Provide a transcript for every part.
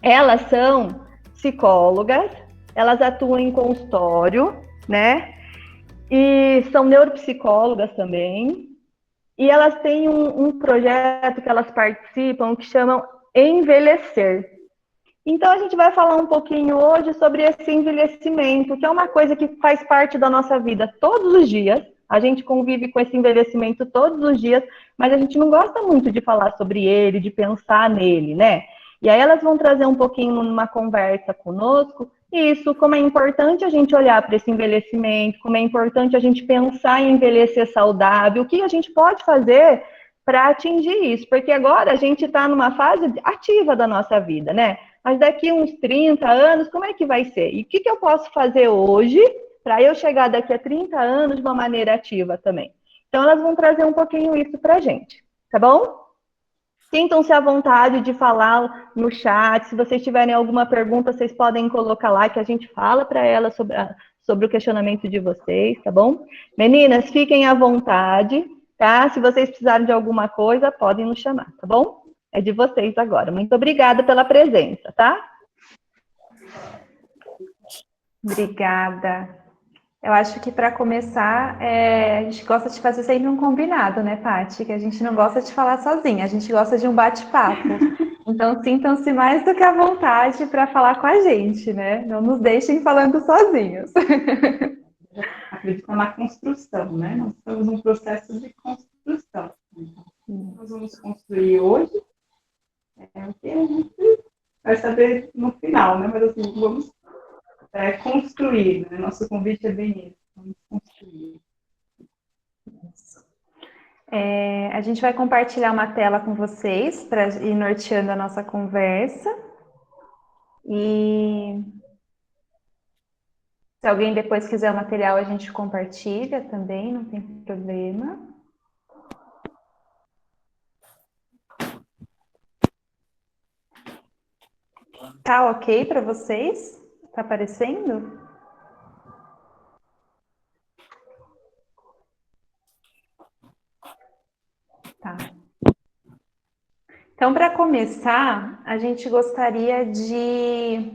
Elas são psicólogas, elas atuam em consultório, né? E são neuropsicólogas também. E elas têm um projeto que elas participam que chamam Envelhecer. Então a gente vai falar um pouquinho hoje sobre esse envelhecimento, que é uma coisa que faz parte da nossa vida todos os dias. A gente convive com esse envelhecimento todos os dias, mas a gente não gosta muito de falar sobre ele, de pensar nele, né? E aí elas vão trazer um pouquinho numa conversa conosco isso, como é importante a gente olhar para esse envelhecimento, como é importante a gente pensar em envelhecer saudável, o que a gente pode fazer para atingir isso, porque agora a gente está numa fase ativa da nossa vida, né? Mas daqui uns 30 anos, como é que vai ser? E o que eu posso fazer hoje para eu chegar daqui a 30 anos de uma maneira ativa também? Então, elas vão trazer um pouquinho isso para a gente, tá bom? Sintam-se à vontade de falar no chat. Se vocês tiverem alguma pergunta, vocês podem colocar lá que a gente fala para elas sobre o questionamento de vocês, tá bom? Meninas, fiquem à vontade, tá? Se vocês precisarem de alguma coisa, podem nos chamar, tá bom? É de vocês agora. Muito obrigada pela presença, tá? Obrigada. Eu acho que para começar, a gente gosta de fazer sempre um combinado, né, Paty? Que a gente não gosta de falar sozinha, a gente gosta de um bate-papo. Então, sintam-se mais do que à vontade para falar com a gente, né? Não nos deixem falando sozinhos. Acredito na construção, né? Nós estamos num processo de construção. Nós vamos construir hoje, o que a gente vai saber no final, né? Mas assim, vamos construir, né? Nosso convite é bem esse, vamos construir. A gente vai compartilhar uma tela com vocês para ir norteando a nossa conversa. E se alguém depois quiser o material, a gente compartilha também, não tem problema. Tá ok para vocês? Tá aparecendo? Tá. Então, para começar, a gente gostaria de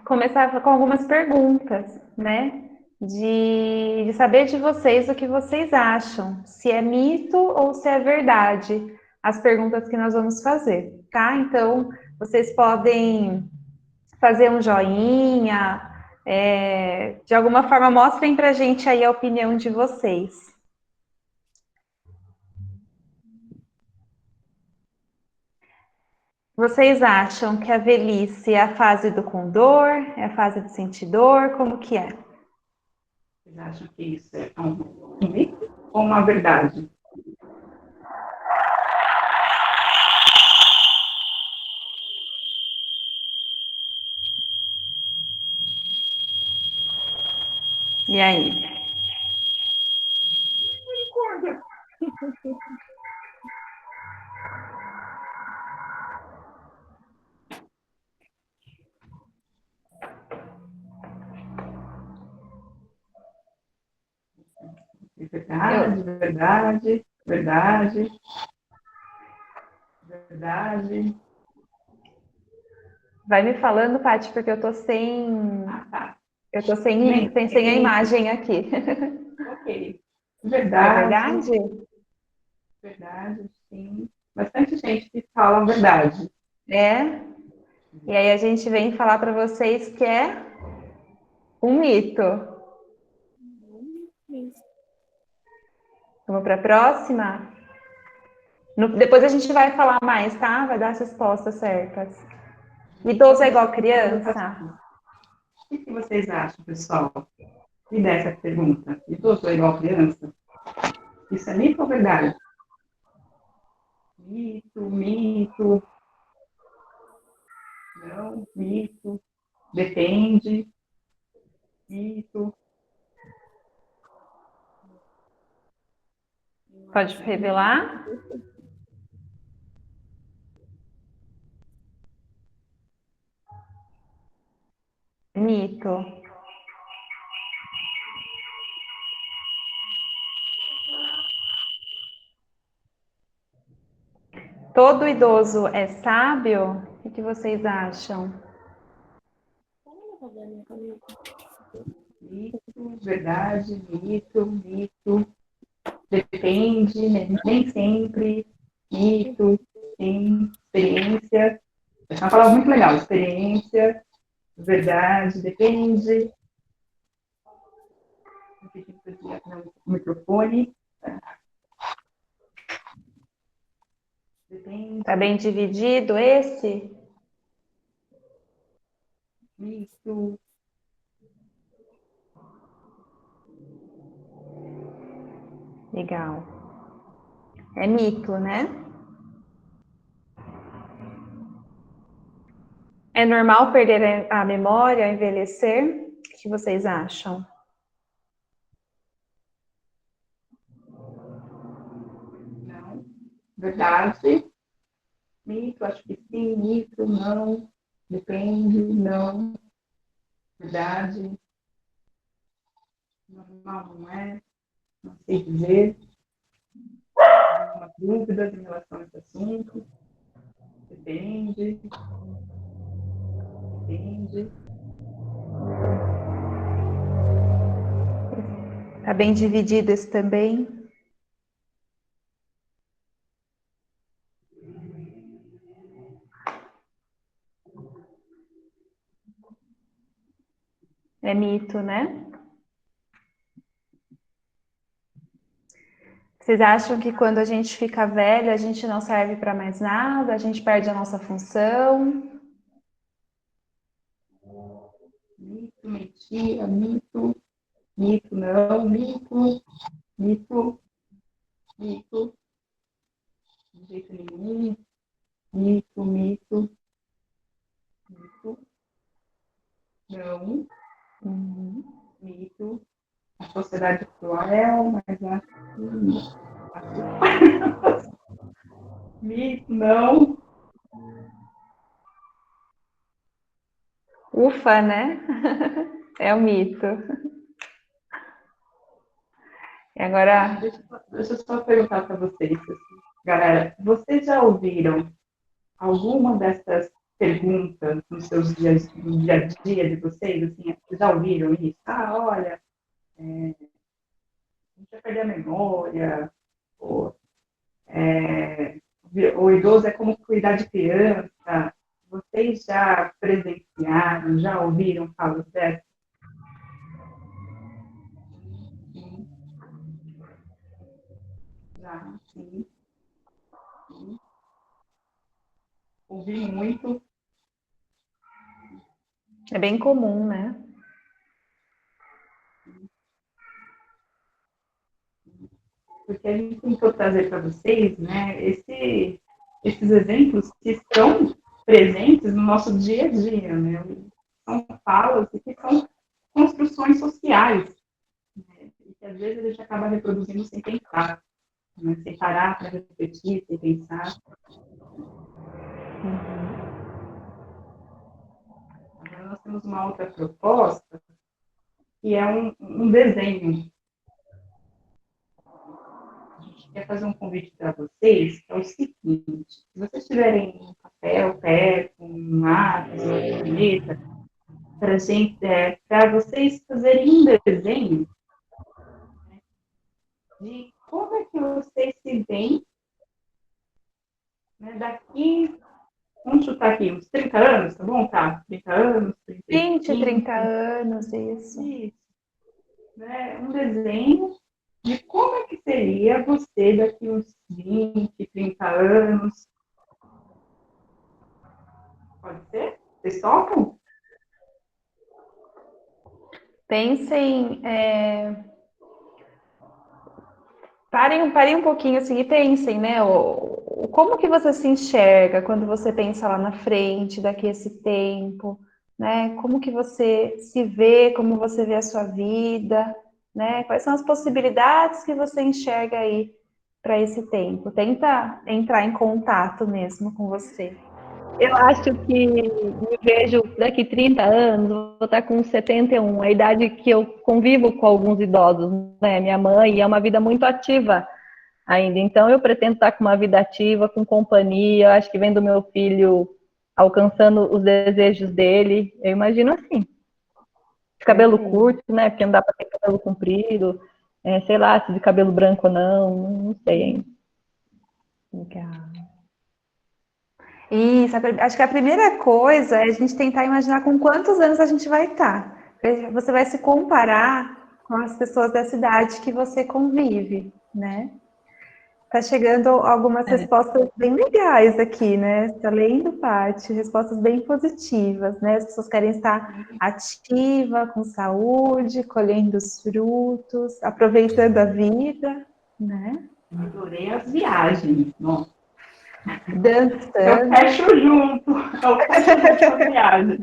começar com algumas perguntas, né? De saber de vocês o que vocês acham, se é mito ou se é verdade, as perguntas que nós vamos fazer, tá? Então, vocês podem fazer um joinha, de alguma forma mostrem pra gente aí a opinião de vocês. Vocês acham que a velhice é a fase do condor, é a fase do sentir dor, como que é? Vocês acham que isso é um mito ou uma verdade? E aí? Verdade, verdade, verdade, verdade. Vai me falando, Paty, porque eu tô sem... Tá. Eu tô sem a imagem aqui. Ok. É Verdade. verdade? Verdade, sim. Bastante gente que fala a verdade. É. E aí a gente vem falar para vocês que é um mito. Vamos para a próxima? Depois a gente vai falar mais, tá? Vai dar as respostas certas. Idoso é igual criança? O que vocês acham, pessoal? E dessa pergunta? Idoso é igual criança? Isso é mito ou verdade? Mito, mito. Não, mito. Depende. Mito. Pode revelar? Mito. Todo idoso é sábio? O que vocês acham? Mito, verdade, mito, depende, né? Nem sempre, mito, sim, experiência. Essa é uma palavra muito legal, experiência, verdade, depende. O microfone. Depende. Tá bem dividido esse? Mito. Legal. É mito, né? É normal perder a memória, envelhecer? O que vocês acham? Não. Verdade. Mito, acho que sim. Mito, não. Depende, não. Verdade. Normal, não é. Não sei dizer. Alguma dúvida em relação a esse assunto? Depende. Depende. Tá bem dividido esse também? É mito, né? Vocês acham que quando a gente fica velho, a gente não serve para mais nada? A gente perde a nossa função? Mito, mentira, mito. Mito, não. Mito. Mito. Mito. De jeito nenhum. Mito, mito. Mito. Não. Mito. A sociedade é cruel, mas acho que mito, não. Ufa, né? É o mito. E agora, Deixa eu só perguntar para vocês, assim, galera, vocês já ouviram alguma dessas perguntas nos seus dias, no dia a dia de vocês? Assim, já ouviram isso? Ah, olha, a gente vai perder a memória, ou, o idoso é como cuidar de criança. Vocês já presenciaram, já ouviram falar dessa? Sim, já, sim, sim. Ouvi muito. é bem comum, né? Porque a gente tentou trazer para vocês, né, esses exemplos que estão presentes no nosso dia a dia, né? São falas e que são construções sociais, né? E que às vezes a gente acaba reproduzindo sem pensar, né? Sem parar para refletir, sem pensar. Agora nós temos uma outra proposta, que é um desenho. Quer fazer um convite para vocês, que é o seguinte: se vocês tiverem um papel perto, um lápis, uma caneta, para vocês fazerem um desenho, né, de como é que vocês se veem, né, daqui, vamos chutar aqui, uns 30 anos, tá bom? Tá, 30 anos, 20, 30 35, anos, isso. isso, né, um desenho de como é que seria você daqui uns 20, 30 anos. Pode ser? Vocês topam? Pensem, parem um pouquinho assim e pensem, né? Como que você se enxerga quando você pensa lá na frente, daqui a esse tempo, né? Como que você se vê, como você vê a sua vida, né? Quais são as possibilidades que você enxerga aí para esse tempo? Tenta entrar em contato mesmo com você. Eu acho que me vejo daqui 30 anos, vou estar com 71, a idade que eu convivo com alguns idosos, né? Minha mãe é uma vida muito ativa ainda, então eu pretendo estar com uma vida ativa, com companhia, acho que vem do meu filho alcançando os desejos dele. Eu imagino assim. De cabelo curto, né? Porque não dá para ter cabelo comprido. Sei lá, se de cabelo branco ou não, não sei ainda. Legal. Isso, acho que a primeira coisa é a gente tentar imaginar com quantos anos a gente vai estar. Você vai se comparar com as pessoas da cidade que você convive, né? Tá chegando algumas respostas bem legais aqui, né? Além do Paty, respostas bem positivas, né? As pessoas querem estar ativa, com saúde, colhendo os frutos, aproveitando a vida, né? Adorei as viagens. Nossa. Dançando. Eu fecho junto a viagem.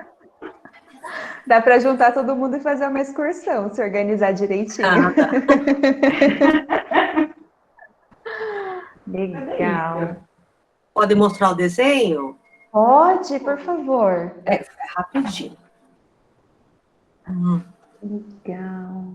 Dá para juntar todo mundo e fazer uma excursão, se organizar direitinho. Legal. Pode mostrar o desenho? Pode, por favor. É rapidinho. Legal.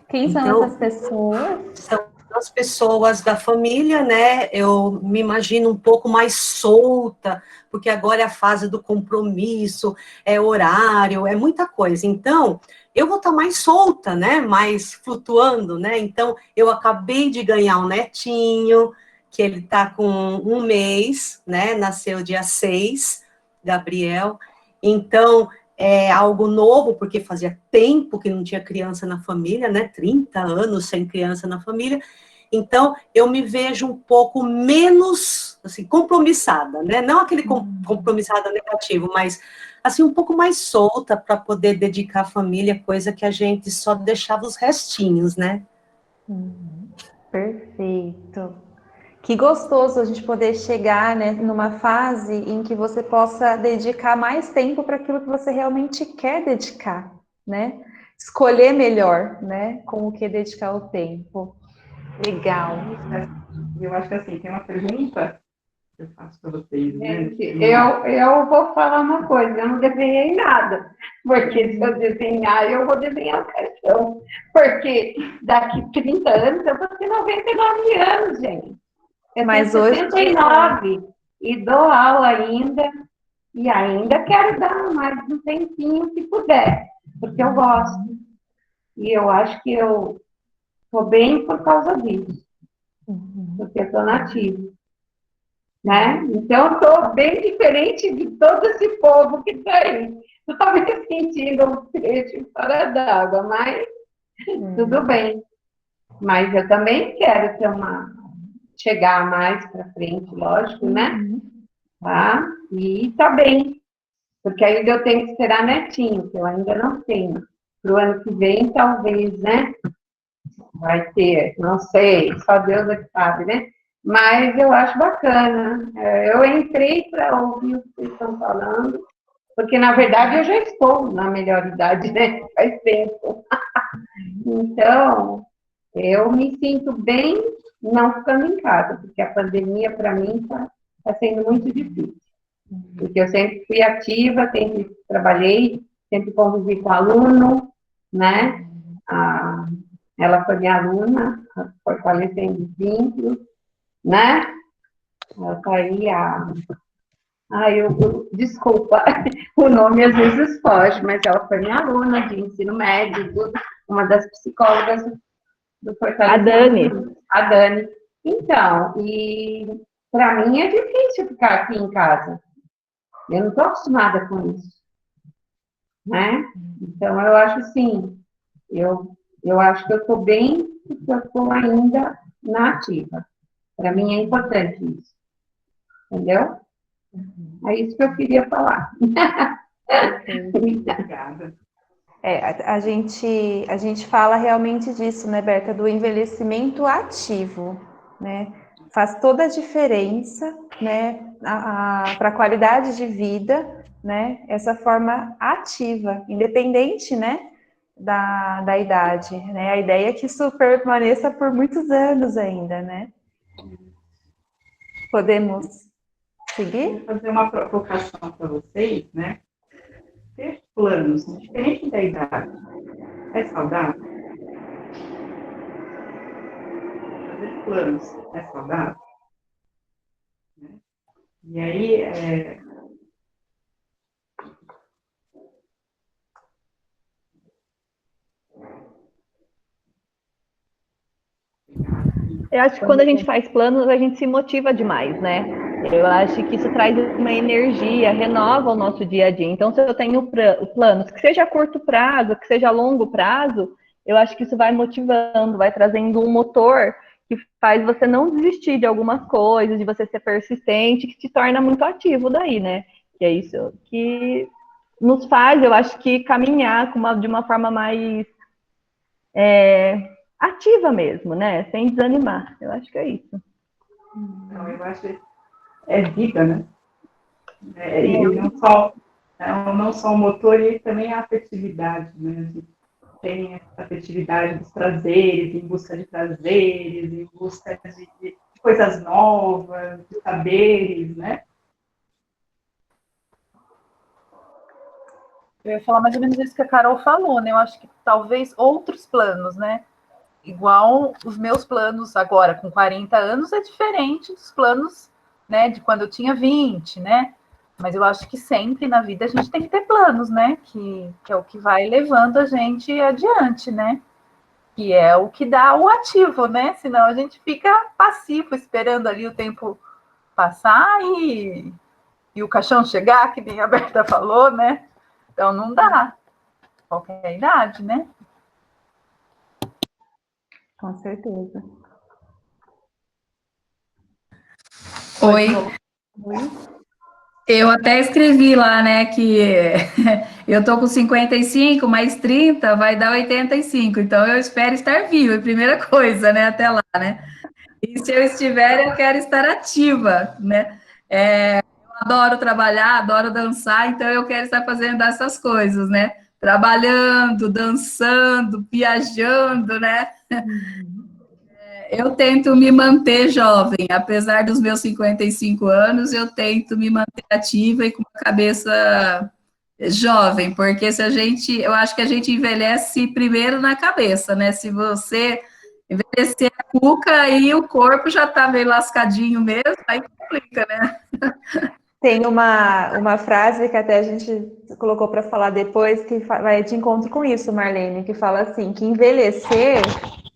Quem são essas pessoas? São as pessoas da família, né? Eu me imagino um pouco mais solta, porque agora é a fase do compromisso, é horário, é muita coisa. Então, eu vou estar mais solta, né? Mais flutuando, né? Então, eu acabei de ganhar um netinho, que ele está com 1 mês, né? Nasceu dia 6, Gabriel. Então, é algo novo, porque fazia tempo que não tinha criança na família, né? 30 anos sem criança na família. Então, eu me vejo um pouco menos, assim, compromissada, né? Não aquele compromissada negativo, mas, assim, um pouco mais solta para poder dedicar à família, coisa que a gente só deixava os restinhos, né? Perfeito. Que gostoso a gente poder chegar, né, numa fase em que você possa dedicar mais tempo para aquilo que você realmente quer dedicar, né? Escolher melhor, né, com o que dedicar o tempo. Legal. Eu acho que assim, tem uma pergunta que eu faço para vocês, né? Eu vou falar uma coisa, eu não desenhei nada, porque se eu desenhar, eu vou desenhar o caixão, porque daqui 30 anos eu vou ter 99 anos, gente. Eu Mas tenho hoje 69 e dou aula ainda, e ainda quero dar mais um tempinho se puder, porque eu gosto. E eu acho que eu estou bem por causa disso, porque eu estou nativa. Né? Então, estou bem diferente de todo esse povo que está aí. Estou me sentindo um peixe fora d'água, mas tudo bem. Mas eu também quero ter chegar mais para frente, lógico, né? Tá? E tá bem. Porque ainda eu tenho que esperar netinho, que eu ainda não tenho. Para o ano que vem, talvez, né? Vai ter, não sei, só Deus é que sabe, né? Mas eu acho bacana. Eu entrei para ouvir o que vocês estão falando, porque, na verdade, eu já estou na melhor idade, né? Faz tempo. Então, eu me sinto bem não ficando em casa, porque a pandemia, para mim, está sendo muito difícil. Porque eu sempre fui ativa, sempre trabalhei, sempre convivi com aluno, né? Ela foi minha aluna, fortalecendo os vínculos, né? Ela tá aí desculpa, o nome às vezes foge, mas ela foi minha aluna de ensino médio, uma das psicólogas do fortalecimento. A Dani. Então, e para mim é difícil ficar aqui em casa. Eu não estou acostumada com isso, né? Então, eu acho assim, eu acho que eu estou bem, porque eu estou ainda na ativa. Para mim é importante isso. Entendeu? É isso que eu queria falar. Obrigada. a gente fala realmente disso, né, Berta, do envelhecimento ativo, né? Faz toda a diferença, né, para a qualidade de vida, né, essa forma ativa, independente, né, da idade, né? A ideia é que isso permaneça por muitos anos ainda, né? Podemos seguir? Vou fazer uma provocação para vocês, né? Ter planos, diferente da idade, é saudável? Fazer planos é saudável? Né? E aí, Eu acho que quando a gente faz planos, a gente se motiva demais, né? Eu acho que isso traz uma energia, renova o nosso dia a dia. Então, se eu tenho planos, que seja a curto prazo, que seja a longo prazo, eu acho que isso vai motivando, vai trazendo um motor que faz você não desistir de algumas coisas, de você ser persistente, que te torna muito ativo daí, né? Que é isso que nos faz, eu acho que caminhar de uma forma mais ativa mesmo, né? Sem desanimar. Eu acho que é isso. Não, eu acho que é vida, né? E não só o motor, e também a afetividade, né? A gente tem essa afetividade dos prazeres, em busca de prazeres, em busca de coisas novas, de saberes, né? Eu ia falar mais ou menos isso que a Carol falou, né? Eu acho que talvez outros planos, né? Igual os meus planos agora, com 40 anos, é diferente dos planos, né, de quando eu tinha 20, né? Mas eu acho que sempre na vida a gente tem que ter planos, né? Que é o que vai levando a gente adiante, né? Que é o que dá o ativo, né? Senão a gente fica passivo, esperando ali o tempo passar e o caixão chegar, que nem a Berta falou, né? Então não dá. Qualquer idade, né? Com certeza. Oi, eu até escrevi lá, né, que eu tô com 55, mais 30 vai dar 85, então eu espero estar viva, primeira coisa, né, até lá, né? E se eu estiver, eu quero estar ativa, né? Eu adoro trabalhar, adoro dançar, então eu quero estar fazendo essas coisas, né? Trabalhando, dançando, viajando, né? Eu tento me manter jovem, apesar dos meus 55 anos, eu tento me manter ativa e com a cabeça jovem, porque se a gente, eu acho que a gente envelhece primeiro na cabeça, né? Se você envelhecer a cuca, aí o corpo já tá meio lascadinho mesmo, aí complica, né? Tem uma frase que até a gente colocou para falar depois, que vai de encontro com isso, Marlene, que fala assim, que envelhecer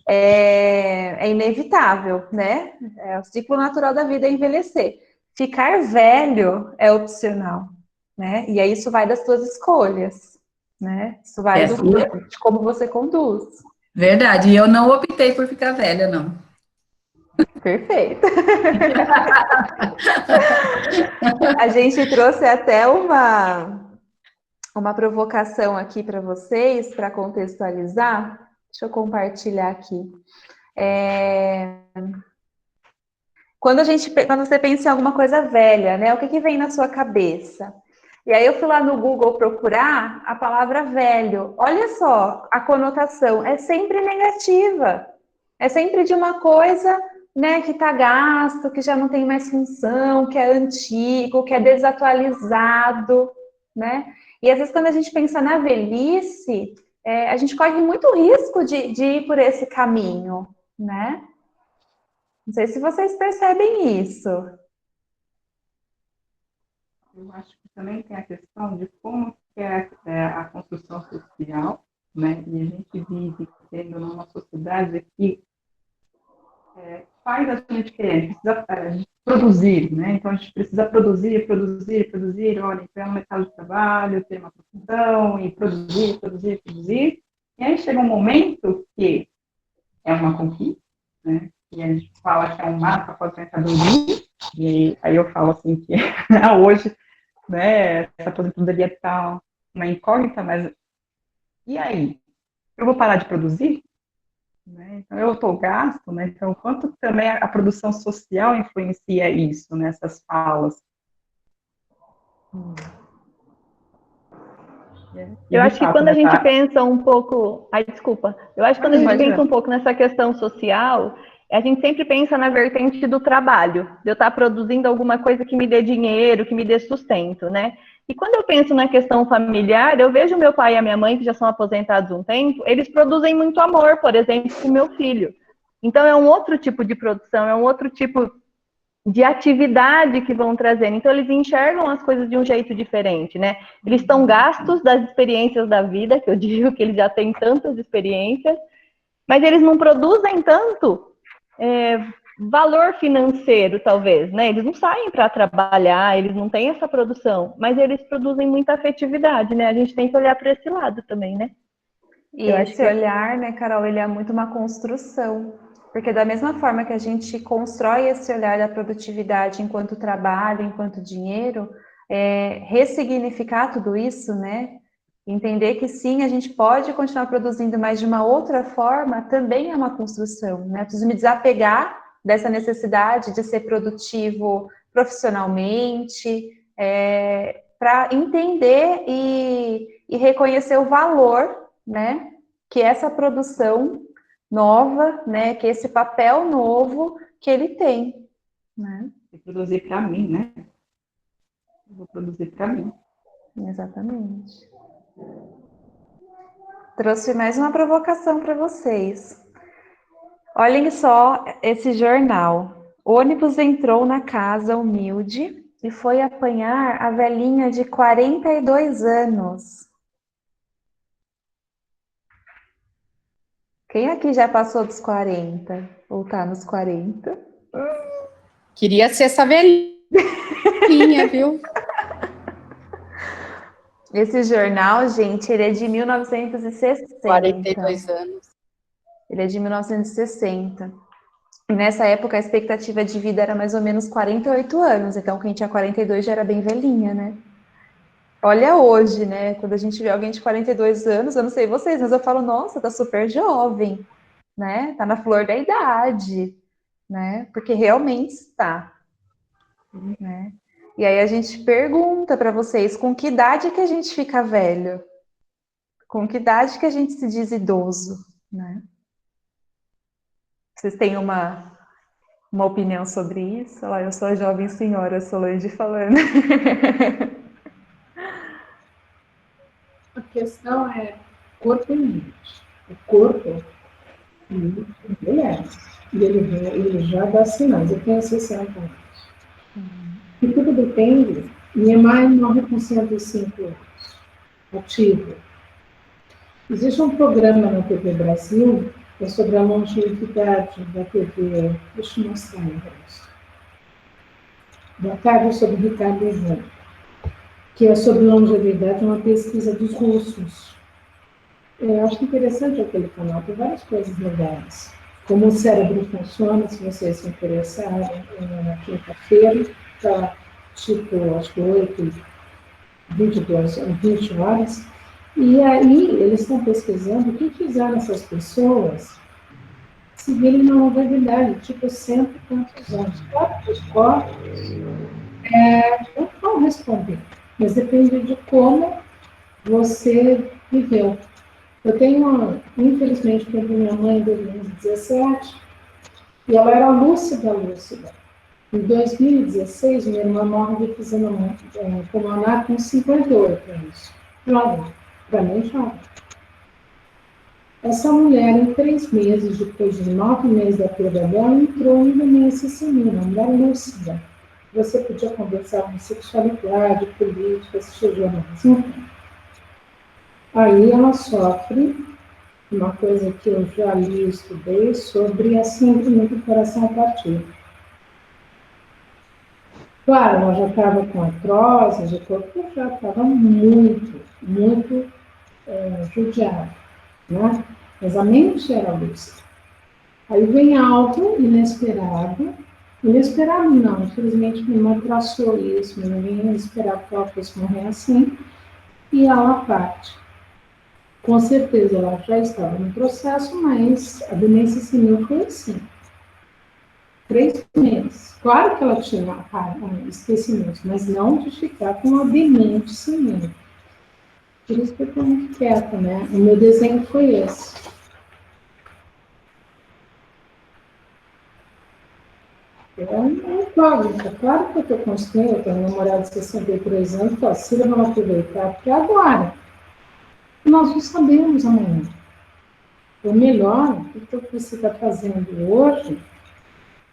é inevitável, né? É o ciclo natural da vida é envelhecer. Ficar velho é opcional, né? E aí isso vai das suas escolhas, né? Isso vai de como você conduz. Verdade, e eu não optei por ficar velha, não. Perfeito. A gente trouxe até uma provocação aqui para vocês, para contextualizar. Deixa eu compartilhar aqui. Quando você pensa em alguma coisa velha, né? O que vem na sua cabeça? E aí eu fui lá no Google procurar a palavra velho. Olha só, a conotação é sempre negativa. É sempre de uma coisa, né, que está gasto, que já não tem mais função, que é antigo, que é desatualizado, né? E às vezes quando a gente pensa na velhice, a gente corre muito risco de ir por esse caminho, né? Não sei se vocês percebem isso. Eu acho que também tem a questão de como que é a construção social, né? E a gente vive tendo numa sociedade que faz a gente querer, precisa produzir, né? Então a gente precisa produzir, olha, entrar no mercado de trabalho, ter uma profissão e produzir. E aí chega um momento que é uma conquista, né? E a gente fala que é um marco para a aposentadoria, e aí eu falo assim que hoje, né, essa aposentadoria está uma incógnita, mas e aí? Eu vou parar de produzir? Né? Então, eu estou gasto, né? Então, quanto também a produção social influencia isso, nessas falas? Eu acho que quando a gente pensa um pouco... Ai, desculpa. Eu acho que quando a gente pensa um pouco nessa questão social, a gente sempre pensa na vertente do trabalho, de eu estar produzindo alguma coisa que me dê dinheiro, que me dê sustento, né? E quando eu penso na questão familiar, eu vejo meu pai e a minha mãe, que já são aposentados há um tempo, eles produzem muito amor, por exemplo, com o meu filho. Então, é um outro tipo de produção, é um outro tipo de atividade que vão trazendo. Então, eles enxergam as coisas de um jeito diferente, né? Eles estão gastos das experiências da vida, que eu digo que eles já têm tantas experiências, mas eles não produzem tanto valor financeiro, talvez, né? Eles não saem para trabalhar, eles não têm essa produção, mas eles produzem muita afetividade, né? A gente tem que olhar para esse lado também, né? E esse olhar, né, Carol, ele é muito uma construção, porque da mesma forma que a gente constrói esse olhar da produtividade enquanto trabalho, enquanto dinheiro, ressignificar tudo isso, né? Entender que sim, a gente pode continuar produzindo, mas de uma outra forma também é uma construção, né? Preciso me desapegar dessa necessidade de ser produtivo profissionalmente, para entender e reconhecer o valor, né, que essa produção nova, né, que esse papel novo que ele tem, né? E produzir para mim, né? Eu vou produzir para mim. Exatamente. Trouxe mais uma provocação para vocês. Olhem só esse jornal. Ônibus entrou na casa humilde e foi apanhar a velhinha de 42 anos. Quem aqui já passou dos 40? Ou tá nos 40? Queria ser essa velhinha, viu? Esse jornal, gente, ele é de 1960. 42 anos. Ele é de 1960. E nessa época a expectativa de vida era mais ou menos 48 anos. Então quem tinha 42 já era bem velhinha, né? Olha hoje, né? Quando a gente vê alguém de 42 anos, eu não sei vocês, mas eu falo, nossa, tá super jovem, né? Tá na flor da idade, né? Porque realmente está, né? E aí a gente pergunta para vocês, com que idade que a gente fica velho? Com que idade que a gente se diz idoso, né? Vocês têm uma opinião sobre isso? Olha lá, eu sou a jovem senhora Solange falando. A questão é corpo e mente. O corpo envelhece. E ele já dá sinais. Eu tenho 60 anos. E tudo depende. Minha mãe morre com 105 anos. Ativo. Existe um programa na TV Brasil que é sobre a longevidade da TV. Deixa eu mostrar o negócio. Da tarde sobre Ricardo Evandro, que é sobre longevidade, uma pesquisa dos russos. Eu acho interessante aquele canal, tem várias coisas legais. Como o cérebro funciona, se vocês se interessarem, na quinta-feira, tá, tipo, acho que 20 horas. E aí, eles estão pesquisando o que fizeram essas pessoas seguirem na longevidade, tipo, 100 e tantos anos. Claro que os corpos não vão responder, mas depende de como você viveu. Eu tenho, infelizmente, perdi minha mãe em 2017, e ela era lúcida. Em 2016, minha irmã morre de fazendo pulmonar com 58 anos. Jovem, para mim, jovem. Essa mulher, em 3 meses, depois de 9 meses da perda dela, entrou em demência senil, uma mulher lúcida. Você podia conversar com sexualidade, política, assistir jornais. Aí ela sofre uma coisa que eu já li e estudei sobre a síndrome do coração partido. Claro, ela já estava com artrose, o corpo já estava muito judiado, né? Mas a mente era lúcida. Aí vem algo inesperado não, infelizmente minha irmã traçou isso, ninguém esperava que ela fosse morrer assim, e ela parte. Com certeza ela já estava no processo, mas a demência senil foi assim. 3 meses. Claro que ela tinha esquecimentos, mas não de ficar com a demente senil. Por isso que eu estou muito quieta, né? O meu desenho foi esse. É uma incógnita. Claro que eu estou construindo, eu tenho um namorado de 63 anos, então, se vamos aproveitar, porque agora nós não sabemos amanhã. O melhor, o que você está fazendo hoje,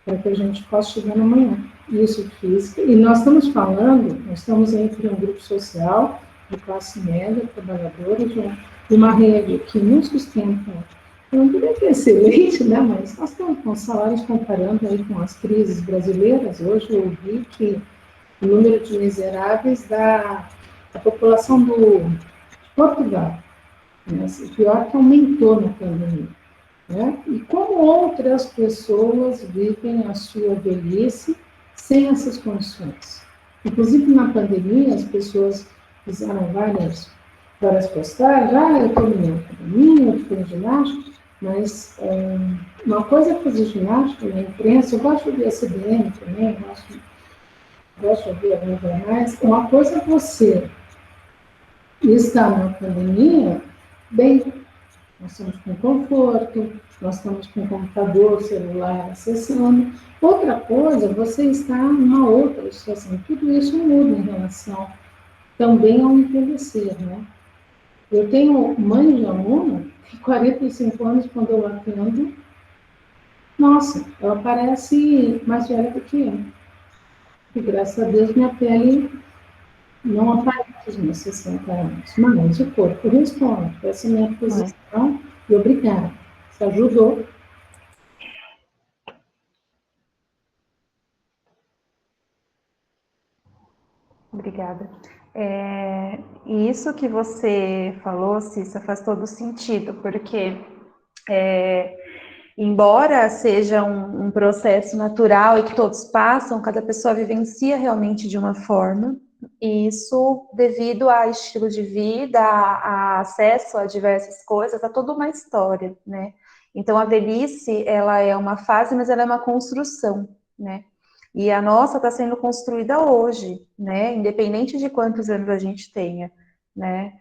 para que a gente possa chegar no amanhã. isso física, e nós estamos entre um grupo social de classe média, trabalhadora, de uma rede que nos sustenta, não diria que é excelente, né, mas nós estamos com salários comparando aí com as crises brasileiras. Hoje eu vi que o número de miseráveis da população do Portugal, né, pior que aumentou na pandemia. Né? E como outras pessoas vivem a sua velhice sem essas condições. Inclusive, na pandemia, as pessoas fizeram várias postagens, eu estou na minha academia, eu estou em ginástica, mas uma coisa é fazer ginástica na imprensa, eu gosto de ver a CBN também, gosto de ver alguns jornais, uma coisa é você estar na pandemia, bem, nós estamos com conforto, nós estamos com computador, celular acessando. Outra coisa, você está numa outra situação. Tudo isso muda em relação também ao envelhecer, né? Eu tenho mãe de aluna, de 45 anos, quando eu atendo, nossa, ela parece mais velha do que eu. E graças a Deus minha pele não aparece os meus 60 anos, mas o corpo responde. Essa é a minha posição e obrigada. Isso ajudou. Obrigada. E isso que você falou, Cissa, faz todo sentido, porque embora seja um processo natural e que todos passam, cada pessoa vivencia realmente de uma forma, e isso devido a estilo de vida, a acesso a diversas coisas, a toda uma história, né? Então, a velhice, ela é uma fase, mas ela é uma construção, né? E a nossa está sendo construída hoje, né? Independente de quantos anos a gente tenha, né?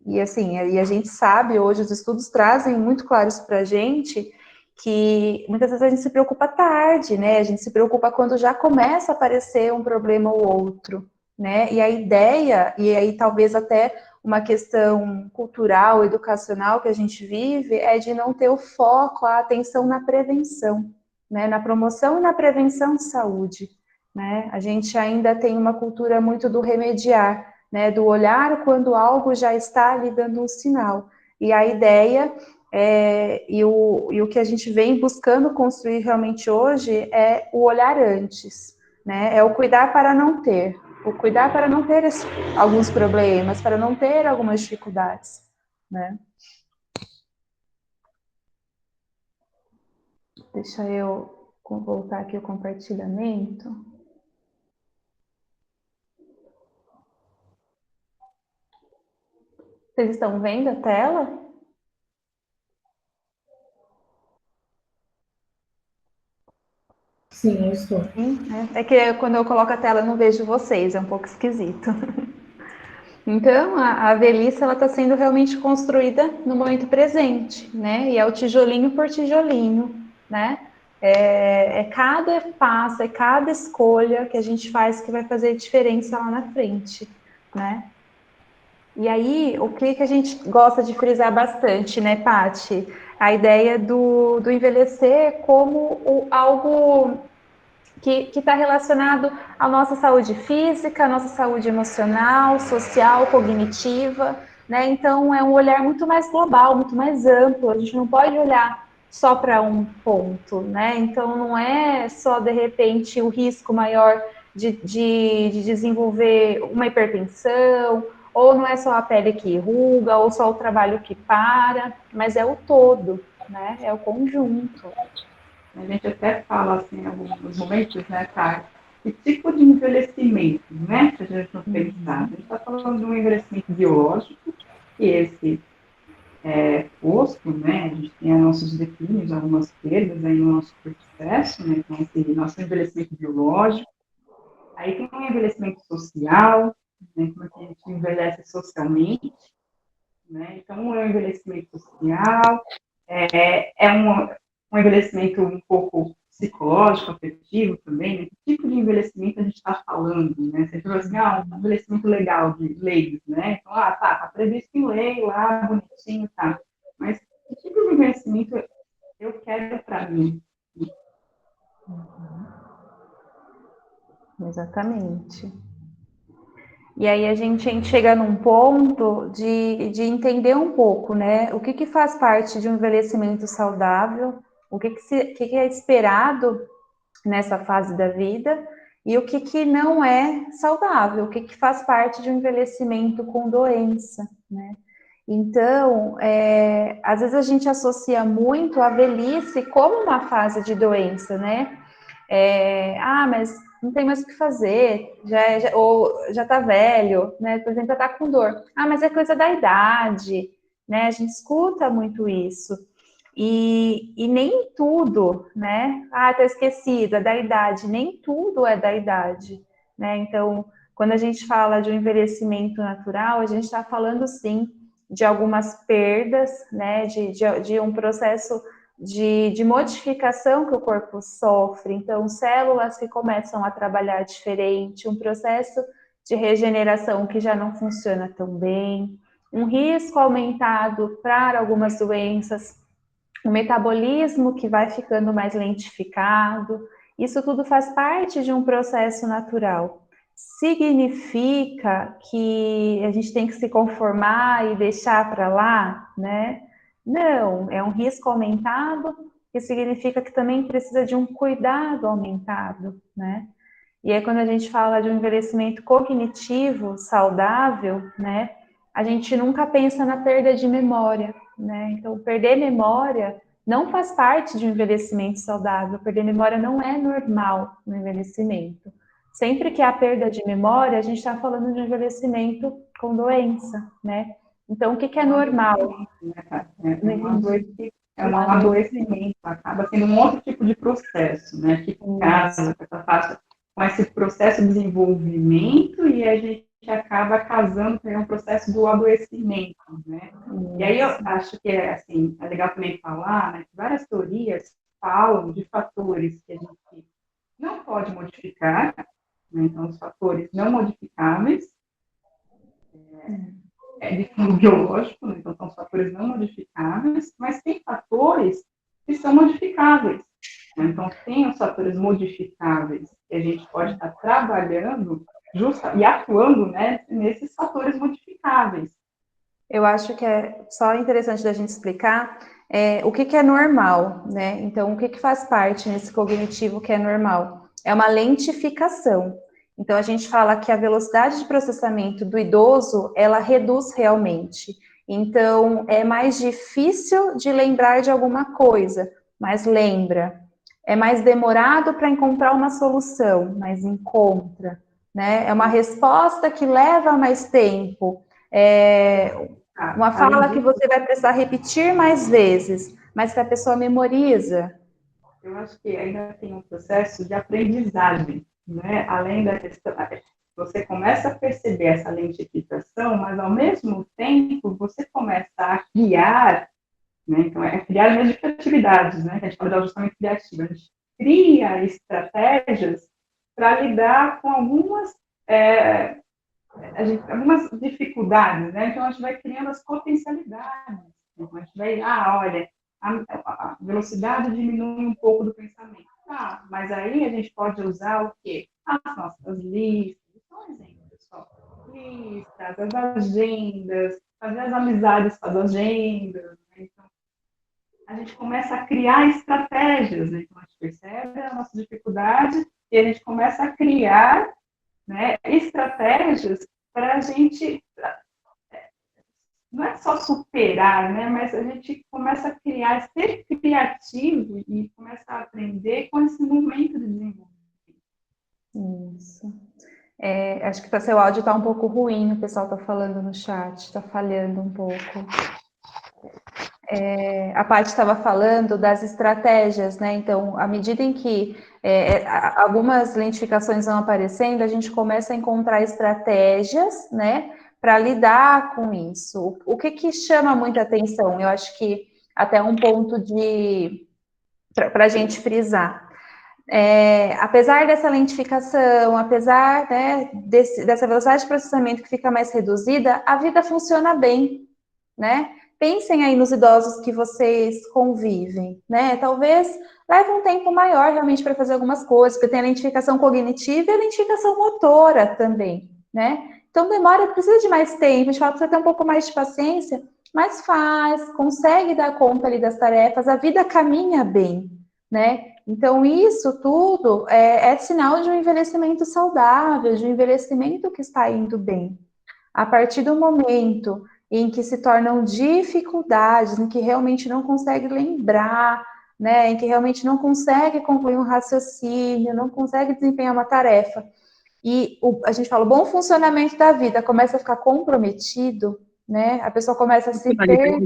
E assim, e a gente sabe hoje, os estudos trazem muito claro isso para a gente, que muitas vezes a gente se preocupa tarde, né? A gente se preocupa quando já começa a aparecer um problema ou outro, né? E a ideia, e aí talvez até uma questão cultural, educacional que a gente vive, é de não ter o foco, a atenção na prevenção, né? Na promoção e na prevenção de saúde, né? A gente ainda tem uma cultura muito do remediar, né? Do olhar quando algo já está ali dando um sinal. E a ideia e o que a gente vem buscando construir realmente hoje é o olhar antes, né? É o cuidar para não ter. O cuidar para não ter alguns problemas, para não ter algumas dificuldades, né? Deixa eu voltar aqui o compartilhamento. Vocês estão vendo a tela? Sim, eu estou. É que quando eu coloco a tela eu não vejo vocês, é um pouco esquisito. Então, a velhice ela está sendo realmente construída no momento presente, né? E é o tijolinho por tijolinho, né? É cada passo, é cada escolha que a gente faz que vai fazer diferença lá na frente, né? E aí, o que a gente gosta de frisar bastante, né, Paty? A ideia do envelhecer como algo que está relacionado à nossa saúde física, à nossa saúde emocional, social, cognitiva, né? Então, é um olhar muito mais global, muito mais amplo. A gente não pode olhar só para um ponto, né? Então, não é só, de repente, o risco maior de desenvolver uma hipertensão, ou não é só a pele que enruga, ou só o trabalho que para, mas é o todo, né? É o conjunto. A gente até fala, assim, em alguns momentos, né, Thay, que tipo de envelhecimento, né, se a gente não pensar. A gente está falando de um envelhecimento biológico, que esse é posto, né, a gente tem nossos declínios, algumas perdas aí no nosso processo, né, então, esse nosso envelhecimento biológico. Aí tem um envelhecimento social, né, como é que a gente envelhece socialmente, né, então é um envelhecimento social, um envelhecimento um pouco psicológico, afetivo também, né? Que tipo de envelhecimento a gente está falando, né? Você falou assim, um envelhecimento legal, de leis, né? Então, tá previsto em lei lá, bonitinho, tá. Mas que tipo de envelhecimento eu quero para mim? Exatamente. E aí a gente chega num ponto de entender um pouco, né? O que faz parte de um envelhecimento saudável, o que é esperado nessa fase da vida e o que não é saudável, o que faz parte de um envelhecimento com doença, né? Então, às vezes a gente associa muito a velhice como uma fase de doença, né? Mas não tem mais o que fazer, ou já tá velho, né? Por exemplo, já tá com dor. Mas é coisa da idade, né? A gente escuta muito isso. E nem tudo, né? Tá esquecida, da idade. Nem tudo é da idade, né? Então, quando a gente fala de um envelhecimento natural, a gente está falando, sim, de algumas perdas, né? De um processo de modificação que o corpo sofre. Então, células que começam a trabalhar diferente, um processo de regeneração que já não funciona tão bem, um risco aumentado para algumas doenças, o metabolismo que vai ficando mais lentificado. Isso tudo faz parte de um processo natural. Significa que a gente tem que se conformar e deixar para lá, né? Não, é um risco aumentado, que significa que também precisa de um cuidado aumentado, né? E aí, quando a gente fala de um envelhecimento cognitivo saudável, né? A gente nunca pensa na perda de memória, né? Então, perder memória não faz parte de um envelhecimento saudável. Perder memória não é normal no envelhecimento. Sempre que há perda de memória, a gente está falando de um envelhecimento com doença, né? Então, o que é normal? É um adoecimento, acaba sendo um outro tipo de processo, né? Que casa com essa faixa, com esse processo de desenvolvimento, e a gente acaba casando com um processo do adoecimento, né? E aí eu acho que é legal também falar, né, que várias teorias falam de fatores que a gente não pode modificar, né? Então, os fatores não modificáveis, de fundo biológico, né? Então são fatores não modificáveis, mas tem fatores que são modificáveis, né? Então tem os fatores modificáveis que a gente pode estar trabalhando e atuando, né, nesses fatores modificáveis. Eu acho que é só interessante da gente explicar o que é normal, né? Então, o que faz parte nesse cognitivo que é normal? É uma lentificação. Então, a gente fala que a velocidade de processamento do idoso, ela reduz realmente. Então, é mais difícil de lembrar de alguma coisa, mas lembra. É mais demorado para encontrar uma solução, mas encontra, né? É uma resposta que leva mais tempo. Uma fala que você vai precisar repetir mais vezes, mas que a pessoa memoriza. Eu acho que ainda tem um processo de aprendizagem, né? Além da questão, você começa a perceber essa lentificação, mas ao mesmo tempo você começa a criar, né? Então criar mesmo de criatividades, né? A gente fala de ajustamento criativo, a gente cria estratégias para lidar com algumas dificuldades, né? Então a gente vai criando as potencialidades. Então, a gente vai, olha, a velocidade diminui um pouco do pensamento. Mas aí a gente pode usar o quê? As nossas listas, só um exemplo, pessoal. Listas, as agendas, fazer as amizades com as agendas, né? Então, a gente começa a criar estratégias, né? Então, a gente percebe a nossa dificuldade e a gente começa a criar, né, estratégias para a gente, não é só superar, né, mas a gente começa a criar, ser criativo e começa a aprender com esse momento de desenvolvimento. Isso. Acho que seu áudio está um pouco ruim, o pessoal está falando no chat, está falhando um pouco. A Paty estava falando das estratégias, né? Então, à medida em que algumas lentificações vão aparecendo, a gente começa a encontrar estratégias, né, para lidar com isso. O que chama muita atenção? Eu acho que até um ponto para a gente frisar. Apesar dessa lentificação, apesar, né, dessa velocidade de processamento que fica mais reduzida, a vida funciona bem, né? pensem aí nos idosos que vocês convivem, né? Talvez leve um tempo maior realmente para fazer algumas coisas, porque tem a identificação cognitiva e a identificação motora também, né? Então demora, precisa de mais tempo, a gente fala que você tem um pouco mais de paciência, mas faz, consegue dar conta ali das tarefas, a vida caminha bem, né? Então isso tudo é sinal de um envelhecimento saudável, de um envelhecimento que está indo bem. A partir do momento em que se tornam dificuldades, em que realmente não consegue lembrar, né, em que realmente não consegue concluir um raciocínio, não consegue desempenhar uma tarefa, e a gente fala, o bom funcionamento da vida começa a ficar comprometido, né, a pessoa começa a se perder.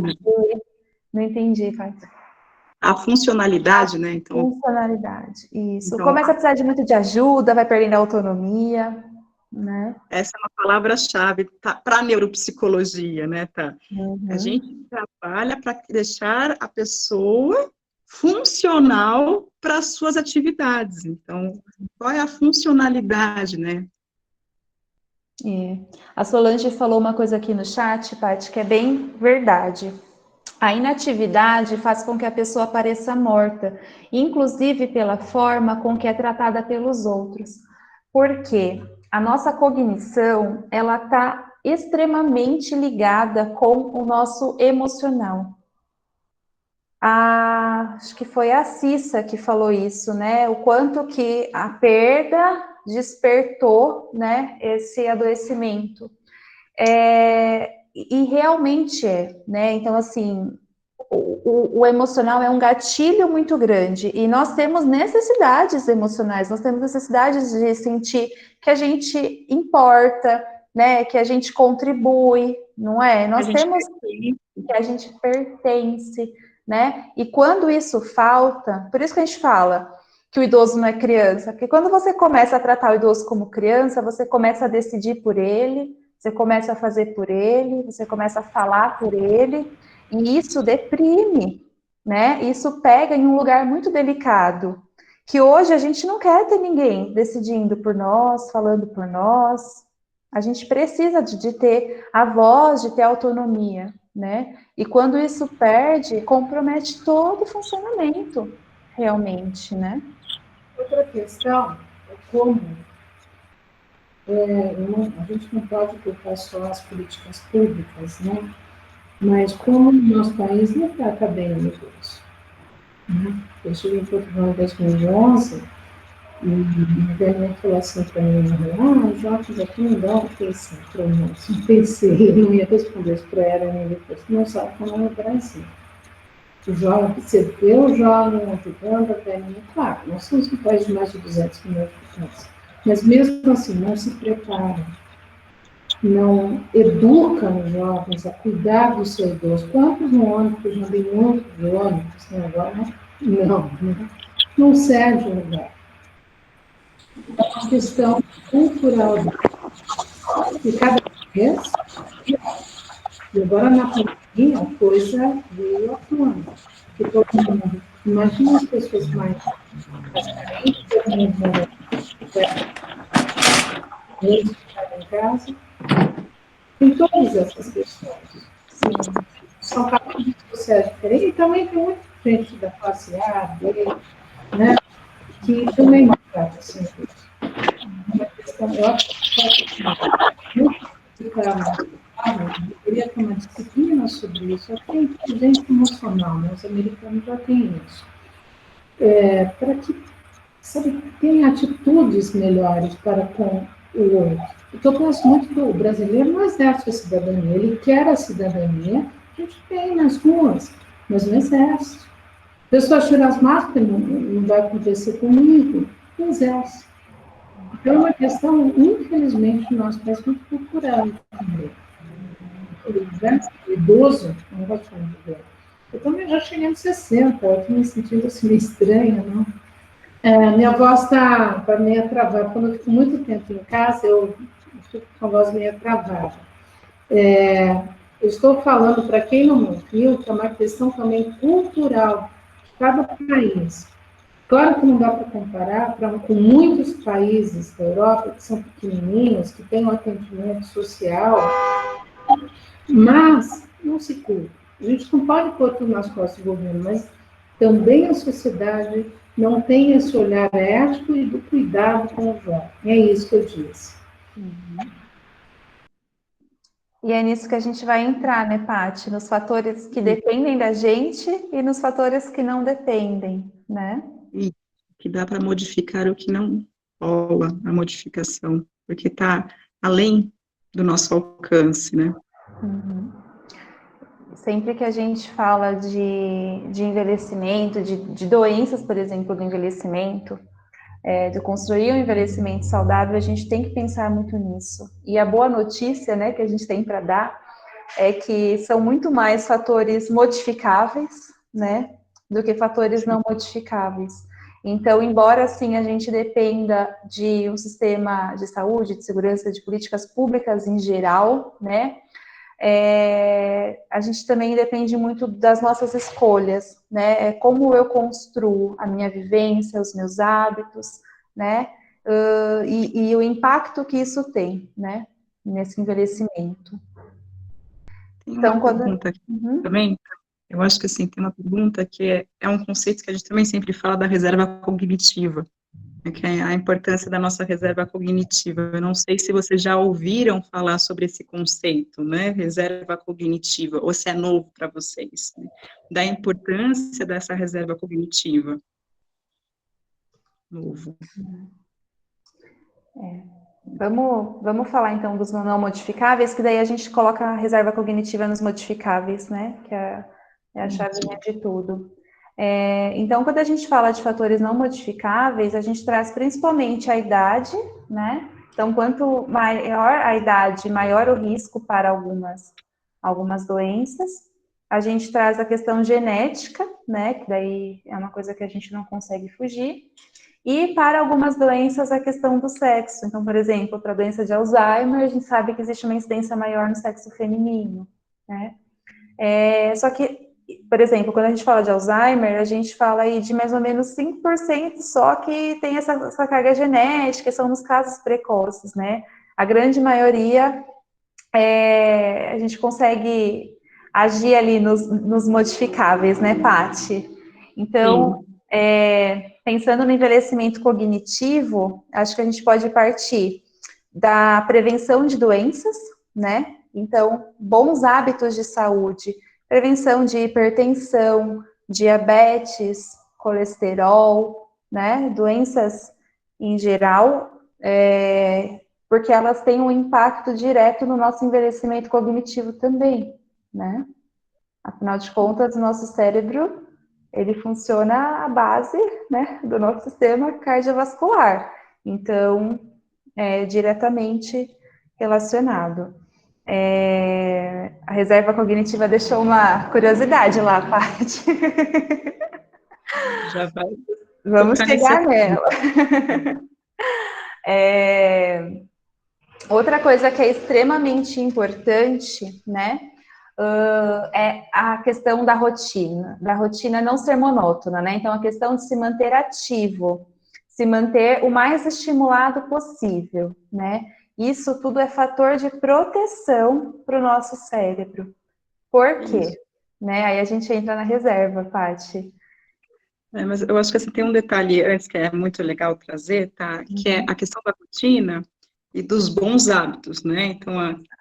Não entendi, pai. A funcionalidade, né? Então, funcionalidade, isso. Então, Começa a precisar de muito de ajuda, vai perdendo a autonomia, né? essa é uma palavra-chave para a neuropsicologia, né, tá? A gente trabalha para deixar a pessoa funcional para as suas atividades. Então, qual é a funcionalidade, né? A Solange falou uma coisa aqui no chat, Paty, que é bem verdade. A inatividade faz com que a pessoa pareça morta, inclusive pela forma com que é tratada pelos outros. Porque a nossa cognição, ela está extremamente ligada com o nosso emocional. Acho que foi a Cissa que falou isso, né? O quanto que a perda despertou, né, esse adoecimento. E realmente né? Então, assim, o emocional é um gatilho muito grande e nós temos necessidades emocionais, nós temos necessidades de sentir que a gente importa, né? Que a gente contribui, não é? Nós temos que a gente pertence, né? E quando isso falta, por isso que a gente fala que o idoso não é criança, porque quando você começa a tratar o idoso como criança, você começa a decidir por ele, você começa a fazer por ele, você começa a falar por ele, e isso deprime, né? Isso pega em um lugar muito delicado, que hoje a gente não quer ter ninguém decidindo por nós, falando por nós. A gente precisa de ter a voz, de ter autonomia, né? E quando isso perde, compromete todo o funcionamento, realmente, né? Outra questão é como a gente não pode culpar só as políticas públicas, né? Mas como o nosso país não trata bem o idoso. Né? Eu estive em Portugal em 2011 e o governo falou assim para mim, os jovens aqui não dão pensão para nós. Não pensei, eu não ia responder isso para ela, nem depois, não sabe como é o Brasil. O jovem, você vê o jovem ajudando a velhinha, claro, nós somos um país de mais de 200 milhões de habitantes, mas mesmo assim não se preparam, não educam os jovens a cuidar do seu idoso. Quantos no ônibus, eu já vi muito de ônibus, né? Agora não serve o lugar. É uma questão cultural de cada vez, e agora na pandemia a coisa veio à tona, porque todo mundo, imagina as pessoas mais carentes, todo mundo ficar em casa, tem todas essas questões. São categorias sociais diferentes, e também tem muita gente da classe A, B, né, que também maltrata assim, uma questão, eu acho que deveria ter uma disciplina sobre isso. Até inteligência emocional, né? Os americanos já têm isso. Para que, sabe, tenha atitudes melhores para com o outro. Porque eu penso muito do brasileiro não exerce a cidadania, ele quer a cidadania, a gente tem nas ruas, mas não exerce. A pessoa tira as máscaras, não vai acontecer comigo, não exerce. Então, é uma questão, infelizmente, no nosso país, muito cultural também. O idoso, não gosto de falar de idoso. Eu também já cheguei nos 60, eu estou me sentindo assim meio estranha, não? Minha voz está meio travada. Quando eu fico muito tempo em casa, eu fico com a voz meio travada. Eu estou falando, para quem não ouviu, que é uma questão também cultural de cada país. Claro que não dá para comparar com muitos países da Europa que são pequenininhos, que têm um atendimento social, mas não se culpa. A gente não pode pôr tudo nas costas do governo, mas também a sociedade não tem esse olhar ético e do cuidado com o jovem. É isso que eu disse. E é nisso que a gente vai entrar, né, Paty? Nos fatores que dependem da gente e nos fatores que não dependem, né? E que dá para modificar o que não rola, a modificação, porque está além do nosso alcance, né? Sempre que a gente fala de envelhecimento, de doenças, por exemplo, do envelhecimento, de construir um envelhecimento saudável, a gente tem que pensar muito nisso. E a boa notícia, né, que a gente tem para dar é que são muito mais fatores modificáveis, né, do que fatores não modificáveis. Então, embora, assim, a gente dependa de um sistema de saúde, de segurança, de políticas públicas em geral, né, a gente também depende muito das nossas escolhas, né? Como eu construo a minha vivência, os meus hábitos, né? E o impacto que isso tem, né? Nesse envelhecimento. Tem uma pergunta aqui também, eu acho que assim, tem uma pergunta que é um conceito que a gente também sempre fala da reserva cognitiva, que é a importância da nossa reserva cognitiva. Eu não sei se vocês já ouviram falar sobre esse conceito, né, reserva cognitiva, ou se é novo para vocês, né? Da importância dessa reserva cognitiva. Novo. Vamos falar então dos não modificáveis, que daí a gente coloca a reserva cognitiva nos modificáveis, né, que é a chavinha de tudo. Então, quando a gente fala de fatores não modificáveis, a gente traz principalmente a idade, né? Então, quanto maior a idade, maior o risco para algumas doenças. A gente traz a questão genética, né? Que daí é uma coisa que a gente não consegue fugir. E para algumas doenças, a questão do sexo. Então, por exemplo, para a doença de Alzheimer, a gente sabe que existe uma incidência maior no sexo feminino, né? Só que, por exemplo, quando a gente fala de Alzheimer, a gente fala aí de mais ou menos 5% só que tem essa carga genética, são nos casos precoces, né? A grande maioria, a gente consegue agir ali nos modificáveis, né, Paty? Então, pensando no envelhecimento cognitivo, acho que a gente pode partir da prevenção de doenças, né? Então, bons hábitos de saúde, prevenção de hipertensão, diabetes, colesterol, né? Doenças em geral, porque elas têm um impacto direto no nosso envelhecimento cognitivo também, né? Afinal de contas, o nosso cérebro, ele funciona à base, né, do nosso sistema cardiovascular. Então, é diretamente relacionado. A reserva cognitiva deixou uma curiosidade lá, Paty. Já vai. Vamos chegar nela. Outra coisa que é extremamente importante, né, é a questão da rotina não ser monótona, né? Então, a questão de se manter ativo, se manter o mais estimulado possível, né? Isso tudo é fator de proteção para o nosso cérebro. Por quê? Né? Aí a gente entra na reserva, Paty. Mas eu acho que assim, tem um detalhe antes que é muito legal trazer, tá? Que é a questão da rotina e dos bons hábitos, né? Então,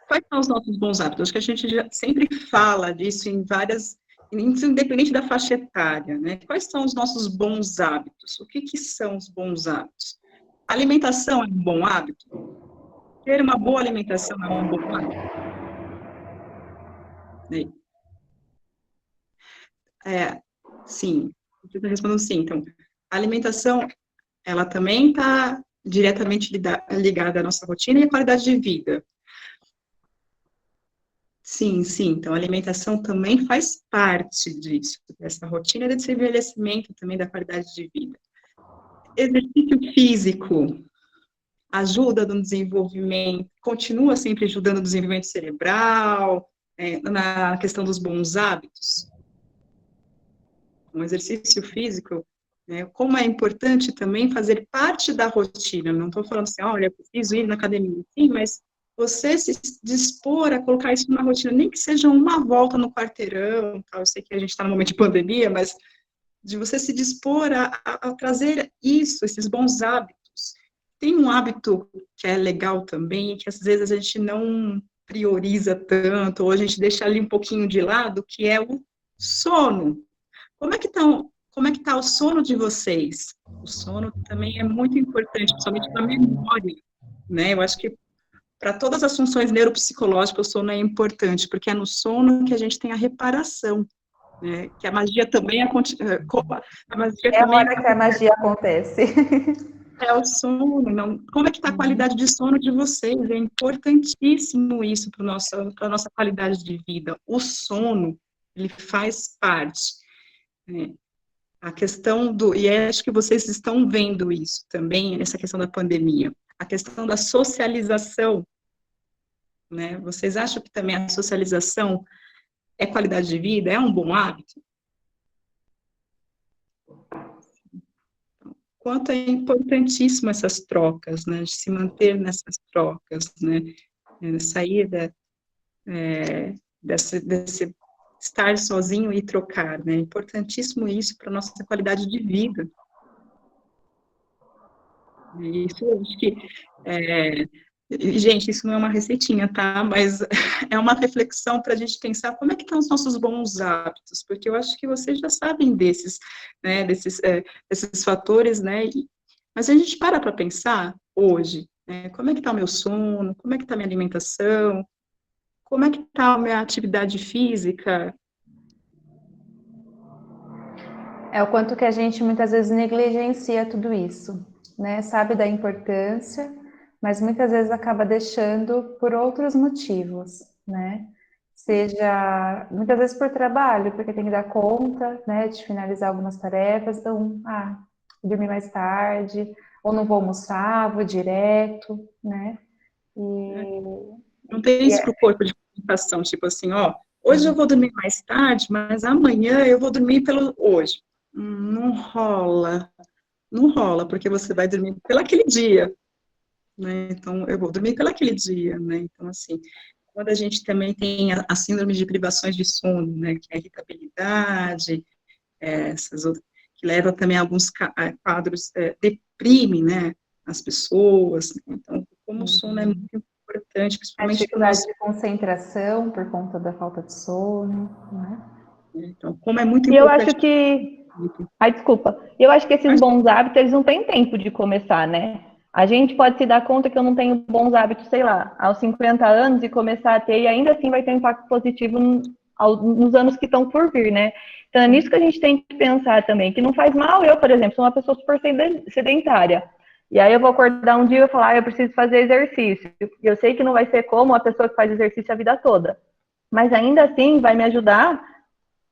quais são os nossos bons hábitos? Acho que a gente já sempre fala disso em várias, independente da faixa etária, né? Quais são os nossos bons hábitos? O que são os bons hábitos? A alimentação é um bom hábito? Ter uma boa alimentação é um bom hábito? Sim, você está respondendo sim. Então, a alimentação, ela também está diretamente ligada à nossa rotina e à qualidade de vida. Sim. Então, a alimentação também faz parte disso, dessa rotina, desse envelhecimento também da qualidade de vida. Exercício físico ajuda no desenvolvimento, continua sempre ajudando no desenvolvimento cerebral, na questão dos bons hábitos. Um exercício físico, como é importante também fazer parte da rotina. Não estou falando assim, olha, eu preciso ir na academia, sim, mas você se dispor a colocar isso numa rotina, nem que seja uma volta no quarteirão, tá? Eu sei que a gente está no momento de pandemia, mas de você se dispor a trazer isso, esses bons hábitos. Tem um hábito que é legal também, que às vezes a gente não prioriza tanto, ou a gente deixa ali um pouquinho de lado, que é o sono. Como é que tá o sono de vocês? O sono também é muito importante, principalmente na memória, né? Eu acho que para todas as funções neuropsicológicas, o sono é importante, porque é no sono que a gente tem a reparação, né? Que a magia também a magia É a também hora que a magia acontece. é o sono. Não, como é que está a qualidade de sono de vocês? É importantíssimo isso para a nossa qualidade de vida. O sono, ele faz parte, né? A questão e acho que vocês estão vendo isso também, nessa questão da pandemia, a questão da socialização, né? Vocês acham que também a socialização é qualidade de vida, é um bom hábito? Quanto é importantíssimo essas trocas, né? De se manter nessas trocas, né? Sair desse estar sozinho e trocar, né? É importantíssimo isso para a nossa qualidade de vida. Isso, eu acho que, gente, isso não é uma receitinha, tá? Mas é uma reflexão para a gente pensar como é que estão os nossos bons hábitos, porque eu acho que vocês já sabem desses, né, desses fatores, né? Mas a gente para pensar hoje, né, como é que está o meu sono, como é que está a minha alimentação, como é que está a minha atividade física. É o quanto que a gente muitas vezes negligencia tudo isso, né? Sabe da importância, mas muitas vezes acaba deixando por outros motivos, né? Seja, muitas vezes por trabalho, porque tem que dar conta, né, de finalizar algumas tarefas, então, dormir mais tarde, ou não vou almoçar, vou direto, né? Não tem isso para o corpo de comunicação, tipo assim, ó, hoje eu vou dormir mais tarde, mas amanhã eu vou dormir pelo hoje. Não rola, porque você vai dormir pelo aquele dia, né? Então, eu vou dormir pelo aquele dia, né? Então, assim, quando a gente também tem a síndrome de privações de sono, né? Que é a irritabilidade, essas outras, que leva também a alguns quadros, deprime, né? As pessoas. Então, como o sono é muito importante, A principalmente para dificuldade de concentração por conta da falta de sono, né? Então, como é muito E eu importante. acho que. Ai, desculpa. Eu acho que esses bons hábitos, eles não têm tempo de começar, né? A gente pode se dar conta que eu não tenho bons hábitos, sei lá, aos 50 anos e começar a ter, e ainda assim vai ter um impacto positivo nos anos que estão por vir, né? Então é nisso que a gente tem que pensar também, que não faz mal. Eu, por exemplo, sou uma pessoa super sedentária. E aí eu vou acordar um dia e eu falar, eu preciso fazer exercício. Eu sei que não vai ser como a pessoa que faz exercício a vida toda. Mas ainda assim vai me ajudar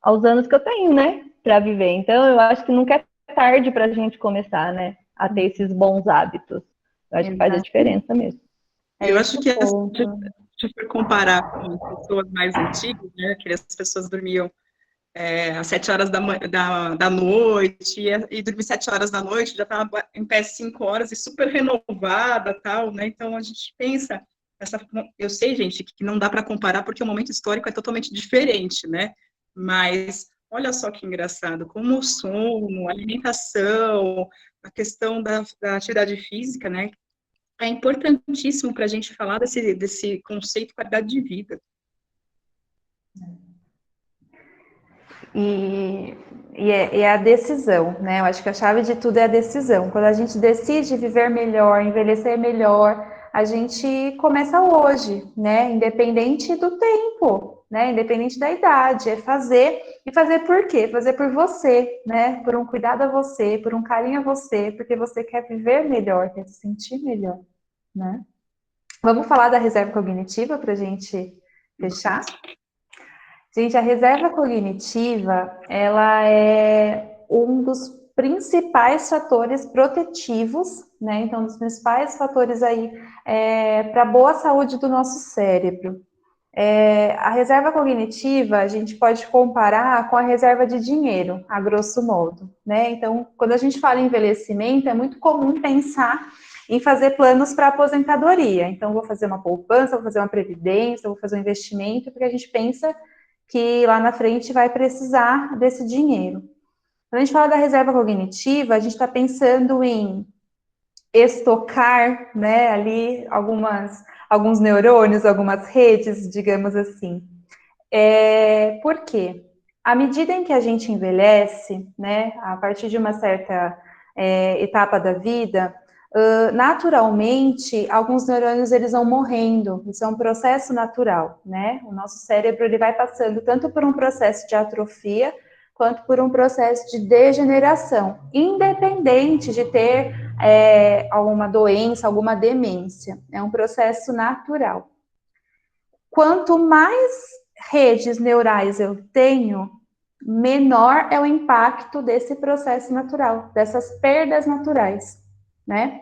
aos anos que eu tenho, né? Para viver. Então eu acho que nunca é tarde para a gente começar, né? A ter esses bons hábitos. Eu acho que faz a diferença mesmo. Eu acho que se for comparar com pessoas mais antigas, né? Que as pessoas dormiam às 7 horas da noite, e dormir 7 horas da noite, já estava em pé 5 horas e super renovada, tal, né? Então, a gente pensa, eu sei, gente, que não dá para comparar porque o momento histórico é totalmente diferente, né? Mas, olha só que engraçado, como o sono, a alimentação, a questão da atividade física, né? É importantíssimo para a gente falar desse conceito de qualidade de vida. E é a decisão, né? Eu acho que a chave de tudo é a decisão. Quando a gente decide viver melhor, envelhecer melhor, a gente começa hoje, né? Independente do tempo, né? Independente da idade. É fazer. E fazer por quê? Fazer por você, né? Por um cuidado a você, por um carinho a você, porque você quer viver melhor, quer se sentir melhor, né? Vamos falar da reserva cognitiva para a gente fechar? Gente, a reserva cognitiva, ela é um dos principais fatores protetivos, né? Então, um dos principais fatores aí para a boa saúde do nosso cérebro. A reserva cognitiva, a gente pode comparar com a reserva de dinheiro, a grosso modo, né? Então, quando a gente fala em envelhecimento, é muito comum pensar em fazer planos para aposentadoria. Então, vou fazer uma poupança, vou fazer uma previdência, vou fazer um investimento, porque a gente pensa que lá na frente vai precisar desse dinheiro. Quando a gente fala da reserva cognitiva, a gente está pensando em estocar, né, ali alguns neurônios, algumas redes, digamos assim. Por quê? À medida em que a gente envelhece, né, a partir de uma certa etapa da vida, naturalmente, alguns neurônios eles vão morrendo. Isso é um processo natural, né? O nosso cérebro ele vai passando tanto por um processo de atrofia quanto por um processo de degeneração, independente de ter alguma doença, alguma demência. É um processo natural. Quanto mais redes neurais eu tenho, menor é o impacto desse processo natural, dessas perdas naturais, né?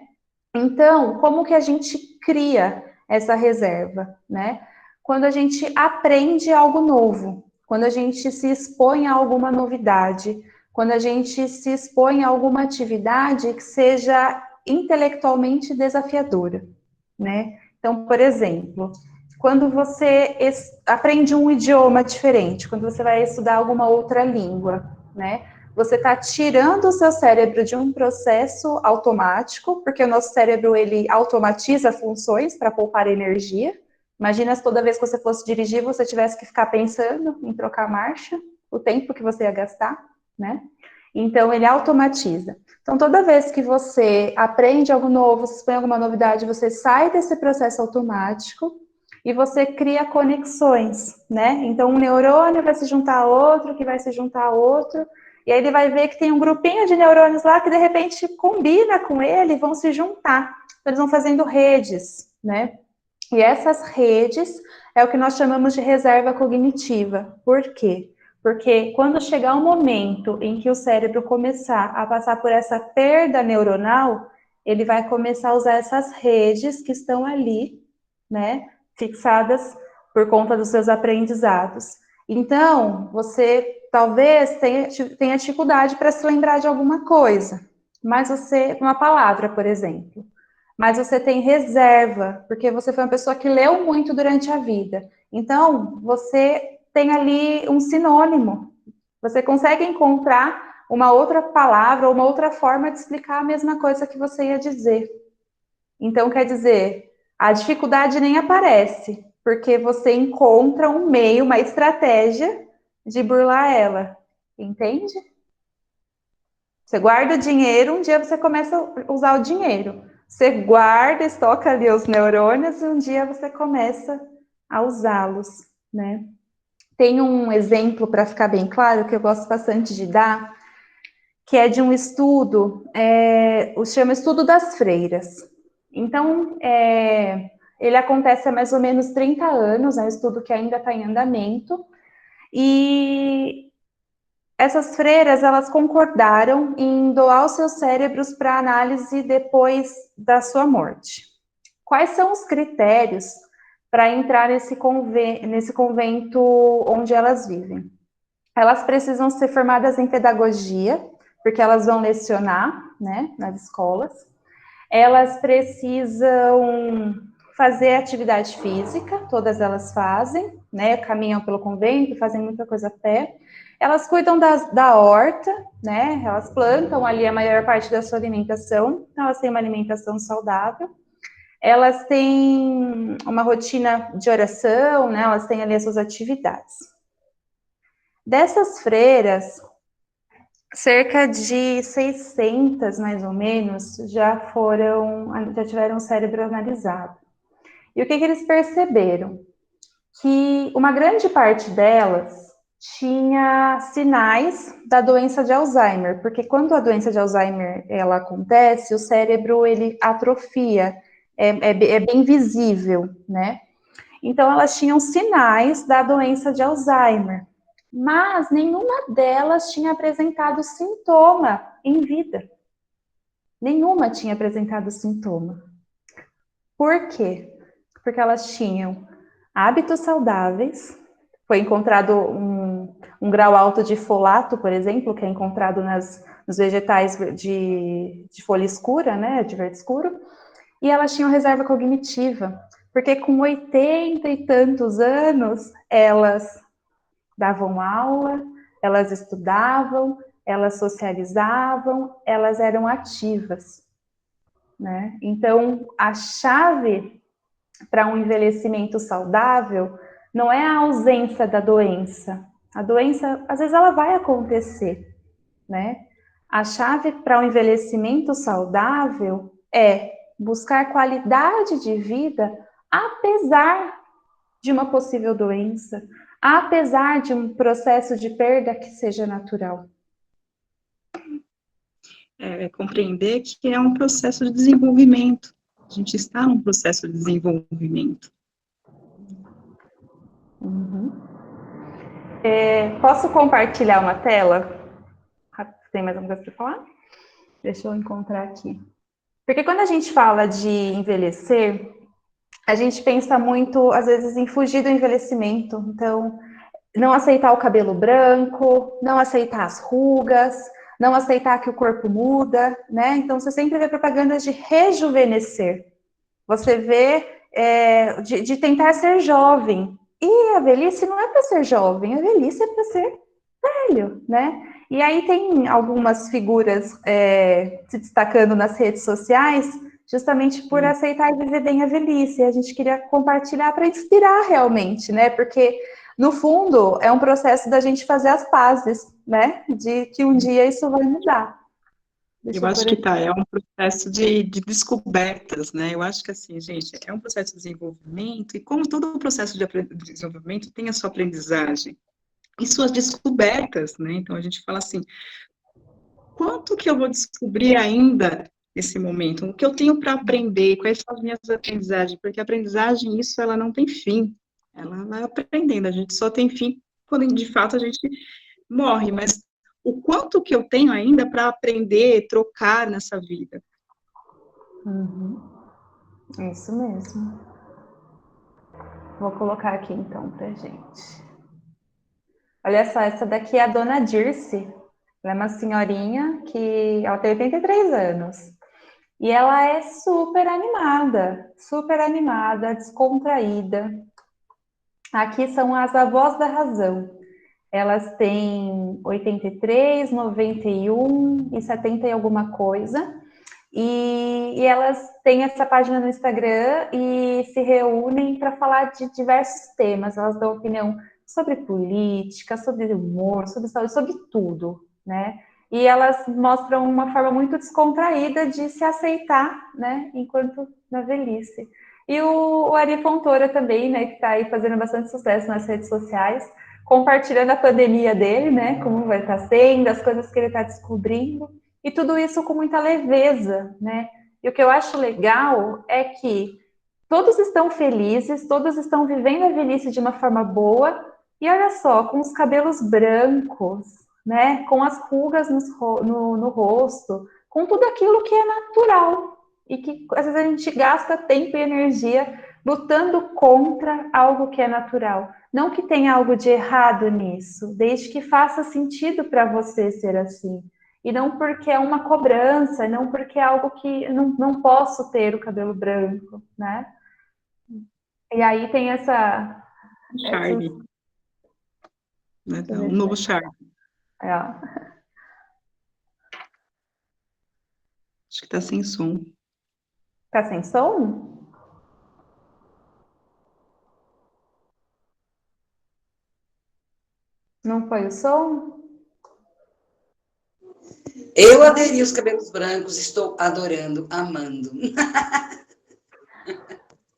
Então, como que a gente cria essa reserva, né? Quando a gente aprende algo novo, quando a gente se expõe a alguma novidade, quando a gente se expõe a alguma atividade que seja intelectualmente desafiadora, né? Então, por exemplo, quando você aprende um idioma diferente, quando você vai estudar alguma outra língua, né? Você está tirando o seu cérebro de um processo automático, porque o nosso cérebro, ele automatiza funções para poupar energia. Imagina se toda vez que você fosse dirigir, você tivesse que ficar pensando em trocar marcha, o tempo que você ia gastar, né? Então, ele automatiza. Então, toda vez que você aprende algo novo, você expõe alguma novidade, você sai desse processo automático e você cria conexões, né? Então, um neurônio vai se juntar a outro, que vai se juntar a outro, e aí ele vai ver que tem um grupinho de neurônios lá que, de repente, combina com ele e vão se juntar. Então, eles vão fazendo redes, né? E essas redes é o que nós chamamos de reserva cognitiva. Por quê? Porque quando chegar um momento em que o cérebro começar a passar por essa perda neuronal, ele vai começar a usar essas redes que estão ali, né, fixadas por conta dos seus aprendizados. Então, você talvez tenha dificuldade para se lembrar de alguma coisa, mas uma palavra, por exemplo, mas você tem reserva, porque você foi uma pessoa que leu muito durante a vida. Então, você tem ali um sinônimo. Você consegue encontrar uma outra palavra ou uma outra forma de explicar a mesma coisa que você ia dizer. Então, quer dizer, a dificuldade nem aparece, porque você encontra um meio, uma estratégia de burlar ela. Entende? Você guarda o dinheiro, um dia você começa a usar o dinheiro. Você guarda, estoca ali os neurônios e um dia você começa a usá-los, né? Tem um exemplo para ficar bem claro que eu gosto bastante de dar, que é de um estudo, chama Estudo das Freiras. Então, ele acontece há mais ou menos 30 anos, é um estudo que ainda está em andamento, e essas freiras, elas concordaram em doar os seus cérebros para análise depois da sua morte. Quais são os critérios para entrar nesse convento onde elas vivem? Elas precisam ser formadas em pedagogia, porque elas vão lecionar, né, nas escolas. Elas precisam fazer atividade física, todas elas fazem, né, caminham pelo convento, fazem muita coisa a pé. Elas cuidam da horta, né, elas plantam ali a maior parte da sua alimentação, então elas têm uma alimentação saudável. Elas têm uma rotina de oração, né, elas têm ali as suas atividades. Dessas freiras, cerca de 600, mais ou menos, já tiveram o cérebro analisado. E o que eles perceberam? Que uma grande parte delas tinha sinais da doença de Alzheimer, porque quando a doença de Alzheimer ela acontece, o cérebro ele atrofia, é bem visível, né? Então elas tinham sinais da doença de Alzheimer, mas nenhuma delas tinha apresentado sintoma em vida. Nenhuma tinha apresentado sintoma. Por quê? Porque elas tinham hábitos saudáveis. Foi encontrado um grau alto de folato, por exemplo, que é encontrado nos vegetais de folha escura, né, de verde escuro. e elas tinham reserva cognitiva, porque com 80 e tantos anos, elas davam aula, elas estudavam, elas socializavam, elas eram ativas, né? Então, a chave para um envelhecimento saudável não é a ausência da doença. A doença, às vezes, ela vai acontecer, né? A chave para um envelhecimento saudável é buscar qualidade de vida apesar de uma possível doença, apesar de um processo de perda que seja natural. Compreender que é um processo de desenvolvimento. A gente está num processo de desenvolvimento. Uhum. Posso compartilhar uma tela? Tem mais alguma coisa para falar? Deixa eu encontrar aqui. Porque quando a gente fala de envelhecer, a gente pensa muito, às vezes, em fugir do envelhecimento. Então, não aceitar o cabelo branco, não aceitar as rugas, não aceitar que o corpo muda, né? Então, você sempre vê propagandas de rejuvenescer. Você vê de tentar ser jovem. E a velhice não é para ser jovem, a velhice é para ser velho, né? E aí tem algumas figuras se destacando nas redes sociais, justamente por aceitar e viver bem a velhice. A gente queria compartilhar para inspirar realmente, né? Porque, no fundo, é um processo da gente fazer as pazes, né? De que um dia isso vai mudar. Eu acho que é um processo de descobertas, né? Eu acho que, assim, gente, é um processo de desenvolvimento, e como todo o processo de desenvolvimento tem a sua aprendizagem e suas descobertas, né? Então, a gente fala assim, quanto que eu vou descobrir ainda nesse momento? O que eu tenho para aprender? Quais são as minhas aprendizagens? Porque a aprendizagem, isso, ela não tem fim. Ela vai aprendendo, a gente só tem fim quando, de fato, a gente morre, mas o quanto que eu tenho ainda para aprender, trocar nessa vida. Uhum. Isso mesmo. Vou colocar aqui, então, pra gente. Olha só, essa daqui é a Dona Dirce. Ela é uma senhorinha que ela tem 83 anos. E ela é super animada, descontraída. Aqui são as avós da razão. Elas têm 83, 91 e 70 e alguma coisa. E elas têm essa página no Instagram e se reúnem para falar de diversos temas. Elas dão opinião sobre política, sobre humor, sobre saúde, sobre tudo, né? E elas mostram uma forma muito descontraída de se aceitar, né, enquanto na velhice. E o Ari Fontoura também, né, que está aí fazendo bastante sucesso nas redes sociais, compartilhando a pandemia dele, né, como vai estar sendo, as coisas que ele está descobrindo, e tudo isso com muita leveza, né? E o que eu acho legal é que todos estão felizes, todos estão vivendo a velhice de uma forma boa, e olha só, com os cabelos brancos, né, com as rugas no rosto, com tudo aquilo que é natural, e que às vezes a gente gasta tempo e energia lutando contra algo que é natural. Não que tenha algo de errado nisso, desde que faça sentido para você ser assim. E não porque é uma cobrança, não porque é algo que não posso ter o cabelo branco, né? E aí tem essa... Charme. Um novo charme. Acho que tá sem som. Tá sem som? Não foi o som? Eu aderi os cabelos brancos, estou adorando, amando.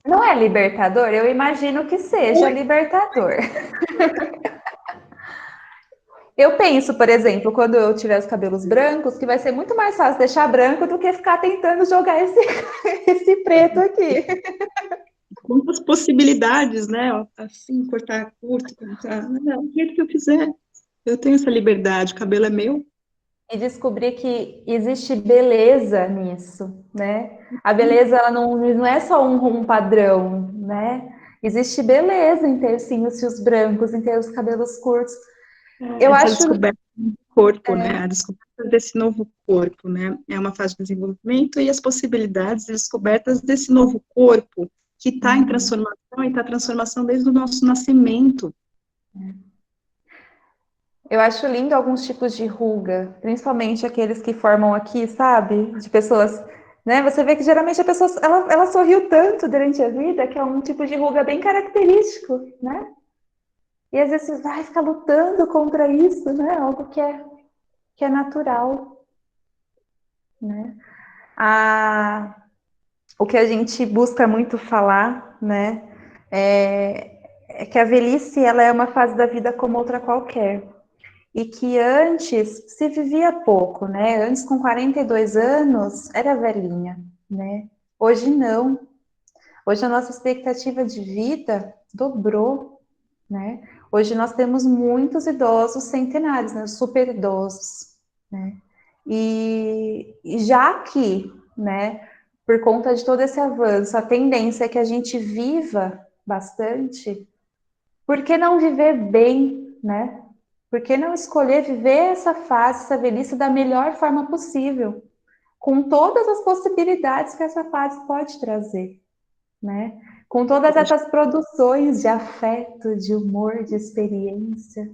Não é libertador? Eu imagino que seja libertador. Eu penso, por exemplo, quando eu tiver os cabelos brancos, que vai ser muito mais fácil deixar branco do que ficar tentando jogar esse preto aqui. Quantas possibilidades, né? Assim, cortar curto, cortar... do jeito que eu quiser. Eu tenho essa liberdade, o cabelo é meu. E descobrir que existe beleza nisso, né? A beleza, ela não é só um padrão, né? Existe beleza em ter, sim, os fios brancos, em ter os cabelos curtos. Eu Essa acho... descoberta do corpo, né? A descoberta desse novo corpo, né? É uma fase de desenvolvimento e as possibilidades e descobertas desse novo corpo que está em transformação e está transformação desde o nosso nascimento. Eu acho lindo alguns tipos de ruga, principalmente aqueles que formam aqui, sabe? De pessoas, né? Você vê que geralmente a pessoa, ela sorriu tanto durante a vida que é um tipo de ruga bem característico, né? E às vezes você vai ficar lutando contra isso, né? Algo que é natural, né? O que a gente busca muito falar, né? É que a velhice, ela é uma fase da vida como outra qualquer. E que antes se vivia pouco, né? Antes, com 42 anos, era velhinha, né? Hoje não. Hoje a nossa expectativa de vida dobrou, né? Hoje nós temos muitos idosos centenários, né? Super idosos, né? E já que, né, por conta de todo esse avanço, a tendência é que a gente viva bastante, por que não viver bem, né? Por que não escolher viver essa fase, essa velhice da melhor forma possível, com todas as possibilidades que essa fase pode trazer, né? Com todas essas produções de afeto, de humor, de experiência,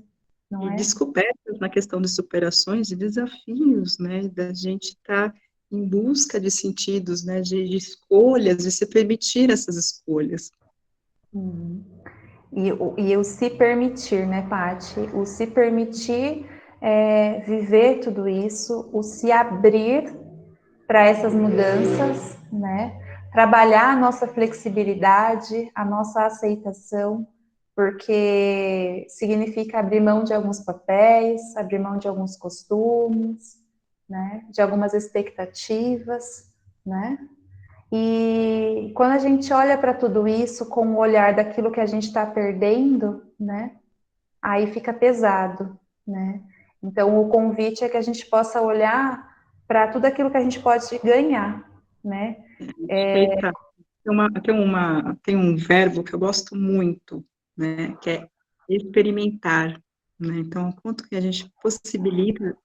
não é? E descobertas na questão de superações e desafios, né? Da gente estar em busca de sentidos, né? De escolhas, de se permitir essas escolhas. E o se permitir, né, Paty? O se permitir viver tudo isso, o se abrir para essas mudanças, né? Trabalhar a nossa flexibilidade, a nossa aceitação, porque significa abrir mão de alguns papéis, abrir mão de alguns costumes, né? De algumas expectativas, né? E quando a gente olha para tudo isso com o olhar daquilo que a gente está perdendo, né? Aí fica pesado, né? Então o convite é que a gente possa olhar para tudo aquilo que a gente pode ganhar, né? Tem um verbo que eu gosto muito, né? Que é experimentar, né? Então, o quanto que a gente possibilita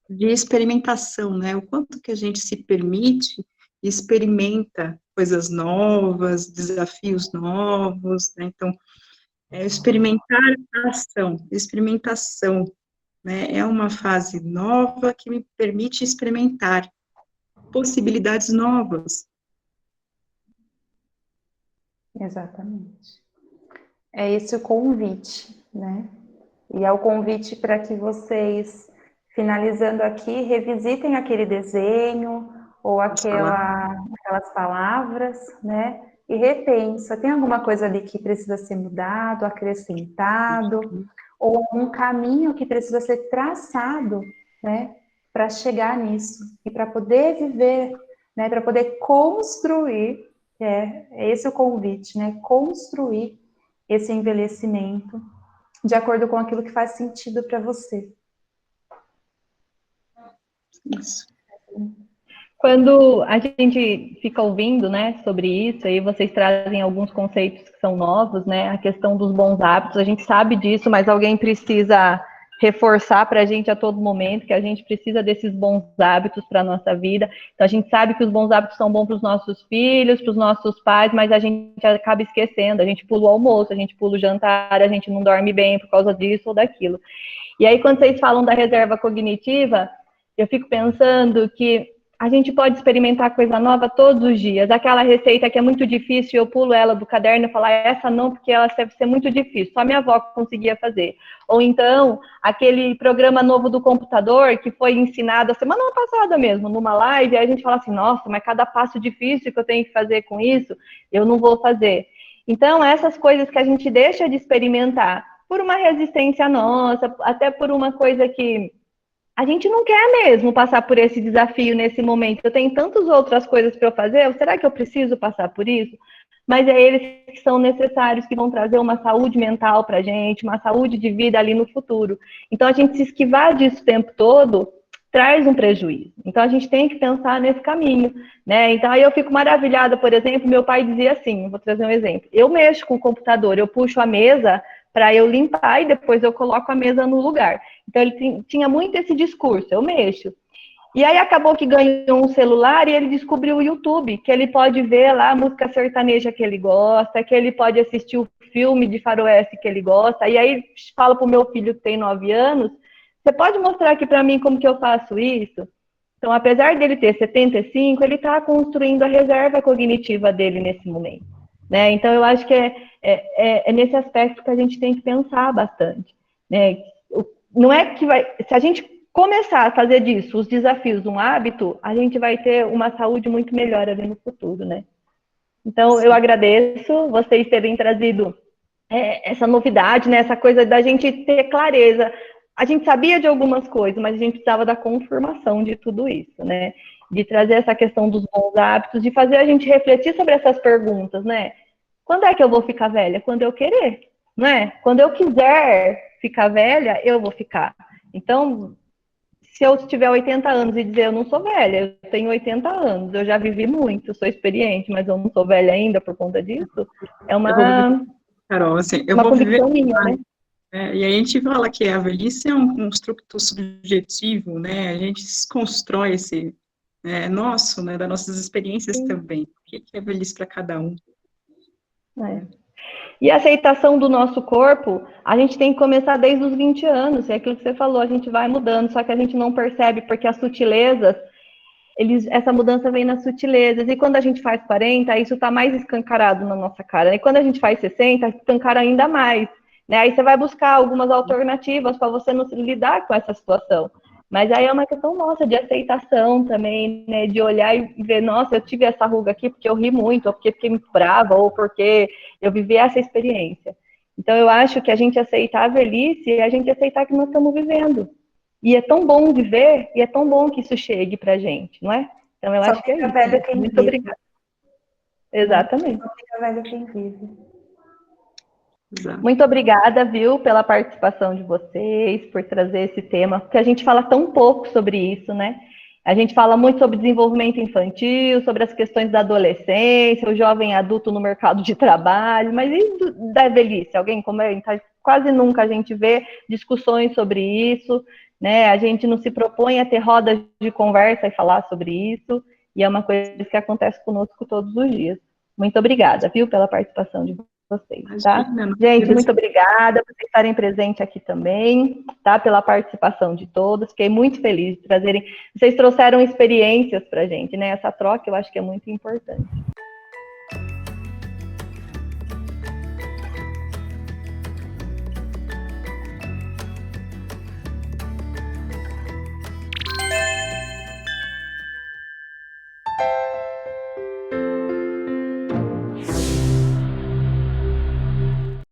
de experimentação, né? O quanto que a gente se permite e experimenta coisas novas, desafios novos, né? Então, experimentar a ação, experimentação, né? É uma fase nova que me permite experimentar possibilidades novas. Exatamente. É esse o convite, né? E é o convite para que vocês, finalizando aqui, revisitem aquele desenho ou aquelas palavras, né? E repensa, tem alguma coisa ali que precisa ser mudado, acrescentado, ou algum caminho que precisa ser traçado, né? Para chegar nisso e para poder viver, né? Para poder construir, é esse o convite, né? Construir esse envelhecimento de acordo com aquilo que faz sentido para você. Isso. Quando a gente fica ouvindo, né, sobre isso, aí vocês trazem alguns conceitos que são novos, né, a questão dos bons hábitos, a gente sabe disso, mas alguém precisa reforçar para a gente a todo momento que a gente precisa desses bons hábitos para a nossa vida. Então, a gente sabe que os bons hábitos são bons para os nossos filhos, para os nossos pais, mas a gente acaba esquecendo, a gente pula o almoço, a gente pula o jantar, a gente não dorme bem por causa disso ou daquilo. E aí, quando vocês falam da reserva cognitiva, eu fico pensando que a gente pode experimentar coisa nova todos os dias. Aquela receita que é muito difícil, eu pulo ela do caderno e falo, essa não, porque ela deve ser muito difícil. Só minha avó conseguia fazer. Ou então, aquele programa novo do computador que foi ensinado a semana passada mesmo, numa live, aí a gente fala assim, nossa, mas cada passo difícil que eu tenho que fazer com isso, eu não vou fazer. Então, essas coisas que a gente deixa de experimentar, por uma resistência nossa, até por uma coisa que a gente não quer mesmo passar por esse desafio nesse momento. Eu tenho tantas outras coisas para eu fazer, será que eu preciso passar por isso? Mas é eles que são necessários, que vão trazer uma saúde mental para a gente, uma saúde de vida ali no futuro. Então, a gente se esquivar disso o tempo todo traz um prejuízo. Então, a gente tem que pensar nesse caminho, né? Então, aí eu fico maravilhada, por exemplo, meu pai dizia assim, vou trazer um exemplo, eu mexo com o computador, eu puxo a mesa para eu limpar e depois eu coloco a mesa no lugar. Então, ele tinha muito esse discurso, eu mexo. E aí acabou que ganhou um celular e ele descobriu o YouTube, que ele pode ver lá a música sertaneja que ele gosta, que ele pode assistir o filme de faroeste que ele gosta. E aí fala pro meu filho que tem 9 anos, você pode mostrar aqui para mim como que eu faço isso? Então, apesar dele ter 75, ele está construindo a reserva cognitiva dele nesse momento, né? Então, eu acho que é nesse aspecto que a gente tem que pensar bastante, né? Não é que se a gente começar a fazer disso os desafios um hábito, a gente vai ter uma saúde muito melhor ali no futuro, né? Então, eu agradeço vocês terem trazido essa novidade, né? Essa coisa da gente ter clareza. A gente sabia de algumas coisas, mas a gente precisava da confirmação de tudo isso, né? De trazer essa questão dos bons hábitos, de fazer a gente refletir sobre essas perguntas, né? Quando é que eu vou ficar velha? Quando eu querer, né? Quando eu quiser ficar velha, eu vou ficar. Então, se eu tiver 80 anos e dizer eu não sou velha, eu tenho 80 anos, eu já vivi muito, sou experiente, mas eu não sou velha ainda por conta disso, é uma, Carol, assim, eu uma vou viver. convicção minha, né? E aí a gente fala que a velhice é um construto subjetivo, né? A gente constrói esse nosso, né? Das nossas experiências também. O que é velhice para cada um? E a aceitação do nosso corpo, a gente tem que começar desde os 20 anos, é aquilo que você falou, a gente vai mudando, só que a gente não percebe, porque as sutilezas, essa mudança vem nas sutilezas, e quando a gente faz 40, isso está mais escancarado na nossa cara, e quando a gente faz 60, escancara ainda mais, né? Aí você vai buscar algumas alternativas para você não lidar com essa situação. Mas aí é uma questão nossa de aceitação também, né? De olhar e ver, nossa, eu tive essa ruga aqui porque eu ri muito, ou porque fiquei muito brava, ou porque eu vivi essa experiência. Então eu acho que a gente aceitar a velhice é a gente aceitar que nós estamos vivendo. E é tão bom viver, e é tão bom que isso chegue pra gente, não é? Então eu acho que é isso. Velho quem Muito vive. obrigada. Exatamente. Só fica velho quem vive. Exato. Muito obrigada, viu, pela participação de vocês, por trazer esse tema, porque a gente fala tão pouco sobre isso, né? A gente fala muito sobre desenvolvimento infantil, sobre as questões da adolescência, o jovem adulto no mercado de trabalho, mas e da velhice? Alguém comenta? Quase nunca a gente vê discussões sobre isso, né? A gente não se propõe a ter rodas de conversa e falar sobre isso, e é uma coisa que acontece conosco todos os dias. Muito obrigada, viu, pela participação de vocês, tá? Gente, muito obrigada por estarem presentes aqui também, tá? Pela participação de todos, fiquei muito feliz de trazerem, vocês trouxeram experiências pra gente, né? Essa troca eu acho que é muito importante.